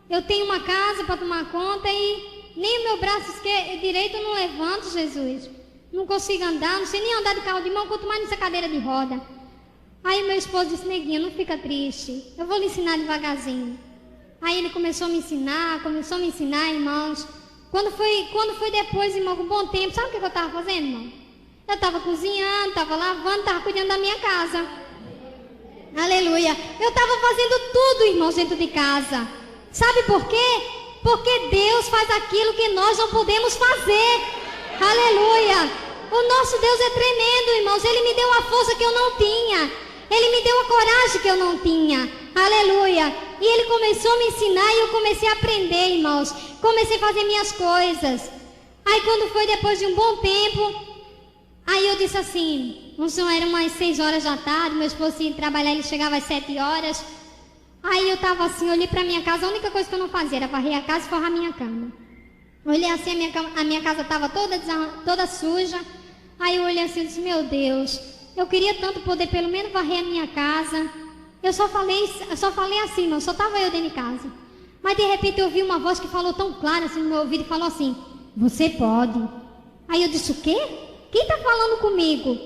eu tenho uma casa para tomar conta e nem o meu braço direito eu não levanto, Jesus. Não consigo andar, não sei nem andar de carro de mão, quanto mais nessa cadeira de roda. Aí meu esposo disse: neguinha, não fica triste, eu vou lhe ensinar devagarzinho. Aí ele começou a me ensinar, irmãos. Quando foi depois, irmão, com um bom tempo, sabe o que eu estava fazendo, irmão? Eu estava cozinhando, estava lavando, estava cuidando da minha casa. Aleluia. Eu estava fazendo tudo, irmãos, dentro de casa. Sabe por quê? Porque Deus faz aquilo que nós não podemos fazer. Aleluia. O nosso Deus é tremendo, irmãos. Ele me deu a força que eu não tinha. Ele me deu a coragem que eu não tinha. Aleluia. E Ele começou a me ensinar e eu comecei a aprender, irmãos. Comecei a fazer minhas coisas. Aí quando foi depois de um bom tempo, aí eu disse assim, eram umas 6 horas da tarde, meu esposo ia trabalhar, ele chegava às 7 horas. Aí eu estava assim, olhei para minha casa, a única coisa que eu não fazia era varrer a casa e forrar a minha cama. Olhei assim, a minha casa estava toda suja. Aí eu olhei assim e disse: meu Deus, eu queria tanto poder pelo menos varrer a minha casa. Eu só falei assim, não, só estava eu dentro de casa. Mas de repente eu ouvi uma voz que falou tão clara assim no meu ouvido e falou assim: você pode. Aí eu disse: o quê? Quem está falando comigo?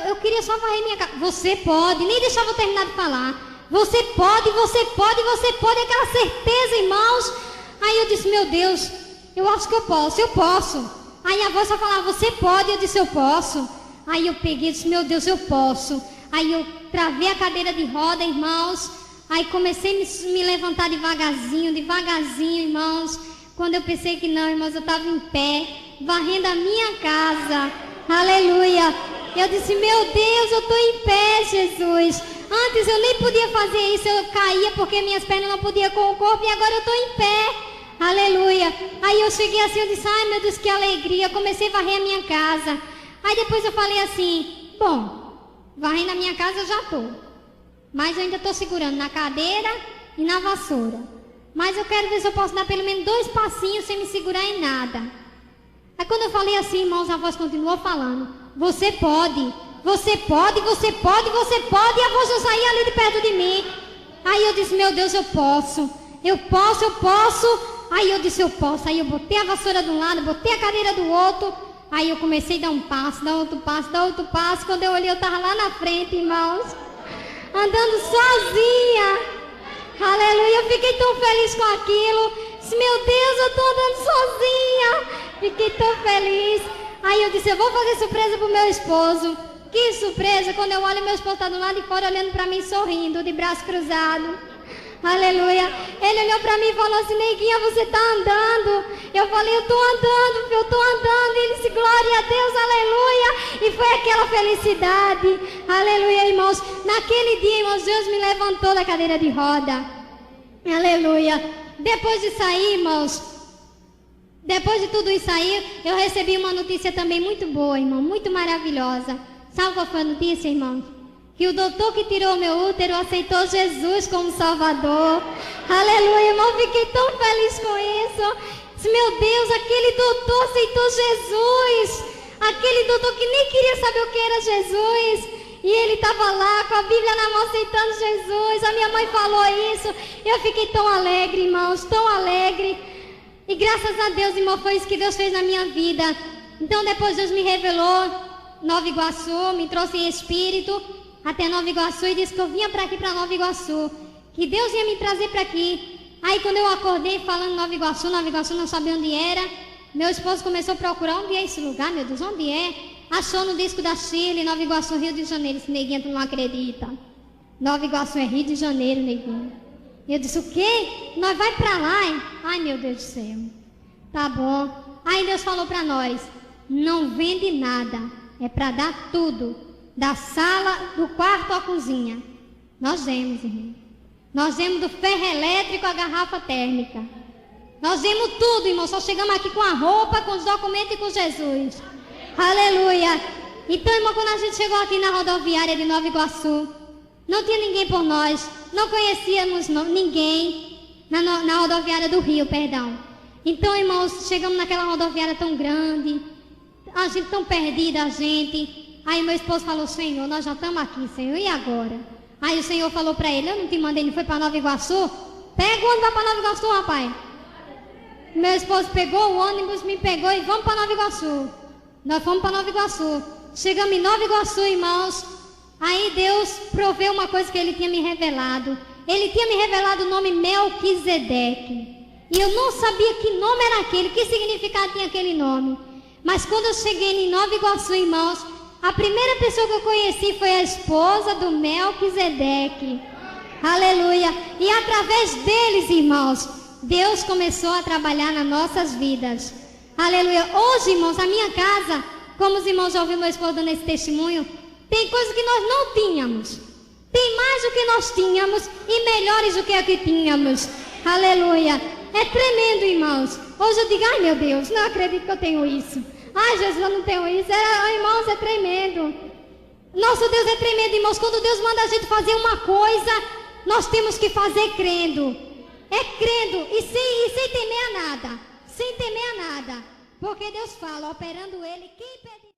Eu queria só varrer minha casa. Você pode, nem deixava eu terminar de falar. Você pode, aquela certeza, irmãos. Aí eu disse: meu Deus, eu acho que eu posso. Aí a voz só falava: você pode, eu disse: eu posso. Aí eu peguei e disse: meu Deus, eu posso. Aí eu travei a cadeira de roda, irmãos. Aí comecei a me levantar devagarzinho, irmãos. Quando eu pensei que não, irmãos, eu estava em pé, varrendo a minha casa. Aleluia. Eu disse: meu Deus, eu estou em pé, Jesus. Antes eu nem podia fazer isso, eu caía porque minhas pernas não podiam com o corpo, e agora eu estou em pé. Aleluia. Aí eu cheguei assim, eu disse, ai meu Deus, que alegria. Eu comecei a varrer a minha casa. Aí depois eu falei assim, bom, varrendo a minha casa eu já estou. Mas eu ainda estou segurando na cadeira e na vassoura. Mas eu quero ver se eu posso dar pelo menos 2 passinhos sem me segurar em nada. Aí quando eu falei assim, irmãos, a voz continuou falando, você pode, você pode, você pode, você pode. E a voz já saía ali de perto de mim. Aí eu disse, meu Deus, eu posso. Eu posso, eu posso. Aí eu disse, eu posso. Aí eu botei a vassoura de um lado, botei a cadeira do outro. Aí eu comecei a dar um passo, dar outro passo, dar outro passo. Quando eu olhei, eu estava lá na frente, irmãos, andando sozinha. Aleluia, eu fiquei tão feliz com aquilo. Disse, meu Deus, eu estou andando sozinha. Fiquei tão feliz. Aí eu disse, eu vou fazer surpresa pro meu esposo. Que surpresa, quando eu olho, meu esposo está do lado de fora olhando para mim, sorrindo, de braço cruzado. Aleluia. Ele olhou para mim e falou assim, neguinha, você está andando? Eu falei, eu estou andando, eu estou andando. Ele disse, glória a Deus, aleluia. E foi aquela felicidade. Aleluia, irmãos. Naquele dia, irmãos, Deus me levantou da cadeira de roda. Aleluia. Depois de sair, irmãos, depois de tudo isso aí, eu recebi uma notícia também muito boa, irmão, muito maravilhosa. Sabe qual foi a notícia, irmão? Que o doutor que tirou meu útero aceitou Jesus como Salvador. Aleluia, irmão, fiquei tão feliz com isso. Disse, meu Deus, aquele doutor aceitou Jesus. Aquele doutor que nem queria saber o que era Jesus. E ele estava lá com a Bíblia na mão aceitando Jesus. A minha mãe falou isso. Eu fiquei tão alegre, irmãos, tão alegre. E graças a Deus, irmão, foi isso que Deus fez na minha vida. Então depois Deus me revelou Nova Iguaçu, me trouxe em espírito até Nova Iguaçu e disse que eu vinha para aqui, para Nova Iguaçu, que Deus ia me trazer para aqui. Aí quando eu acordei falando Nova Iguaçu não sabia onde era. Meu esposo começou a procurar onde é esse lugar, meu Deus, onde é? Achou no disco da Chile, Nova Iguaçu, Rio de Janeiro. Esse neguinho, tu não acredita. Nova Iguaçu é Rio de Janeiro, neguinho. Eu disse, o quê? Nós vai para lá, hein? Ai, meu Deus do céu. Tá bom. Aí Deus falou para nós, não vende nada, é para dar tudo. Da sala, do quarto à cozinha. Nós demos, irmão. Nós demos do ferro elétrico à garrafa térmica. Nós demos tudo, irmão. Só chegamos aqui com a roupa, com os documentos e com Jesus. Aleluia. Então, irmão, quando a gente chegou aqui na rodoviária de Nova Iguaçu, não tinha ninguém por nós. Não conhecíamos ninguém na rodoviária do Rio, perdão. Então, irmãos, chegamos naquela rodoviária tão grande, a gente tão perdida, a gente. Aí meu esposo falou, Senhor, nós já estamos aqui, Senhor, e agora? Aí o Senhor falou para ele, eu não te mandei, ele foi para Nova Iguaçu? Pega o ônibus, vai para Nova Iguaçu, rapaz. Meu esposo pegou o ônibus, me pegou e vamos para Nova Iguaçu. Nós fomos para Nova Iguaçu. Chegamos em Nova Iguaçu, irmãos. Aí Deus proveu uma coisa que Ele tinha me revelado. Ele tinha me revelado o nome Melquisedeque. E eu não sabia que nome era aquele, que significado tinha aquele nome. Mas quando eu cheguei em Nova Iguaçu, irmãos, a primeira pessoa que eu conheci foi a esposa do Melquisedeque. Aleluia. E através deles, irmãos, Deus começou a trabalhar nas nossas vidas. Aleluia. Hoje, irmãos, a minha casa, como os irmãos já ouviram meu esposo dando esse testemunho, tem coisas que nós não tínhamos. Tem mais do que nós tínhamos e melhores do que a que tínhamos. Aleluia. É tremendo, irmãos. Hoje eu digo, ai meu Deus, não acredito que eu tenho isso. Ai, Jesus, eu não tenho isso. Irmãos, é tremendo. Nosso Deus é tremendo, irmãos. Quando Deus manda a gente fazer uma coisa, nós temos que fazer crendo. É crendo e sem temer a nada. Sem temer a nada. Porque Deus fala, operando Ele, quem pede...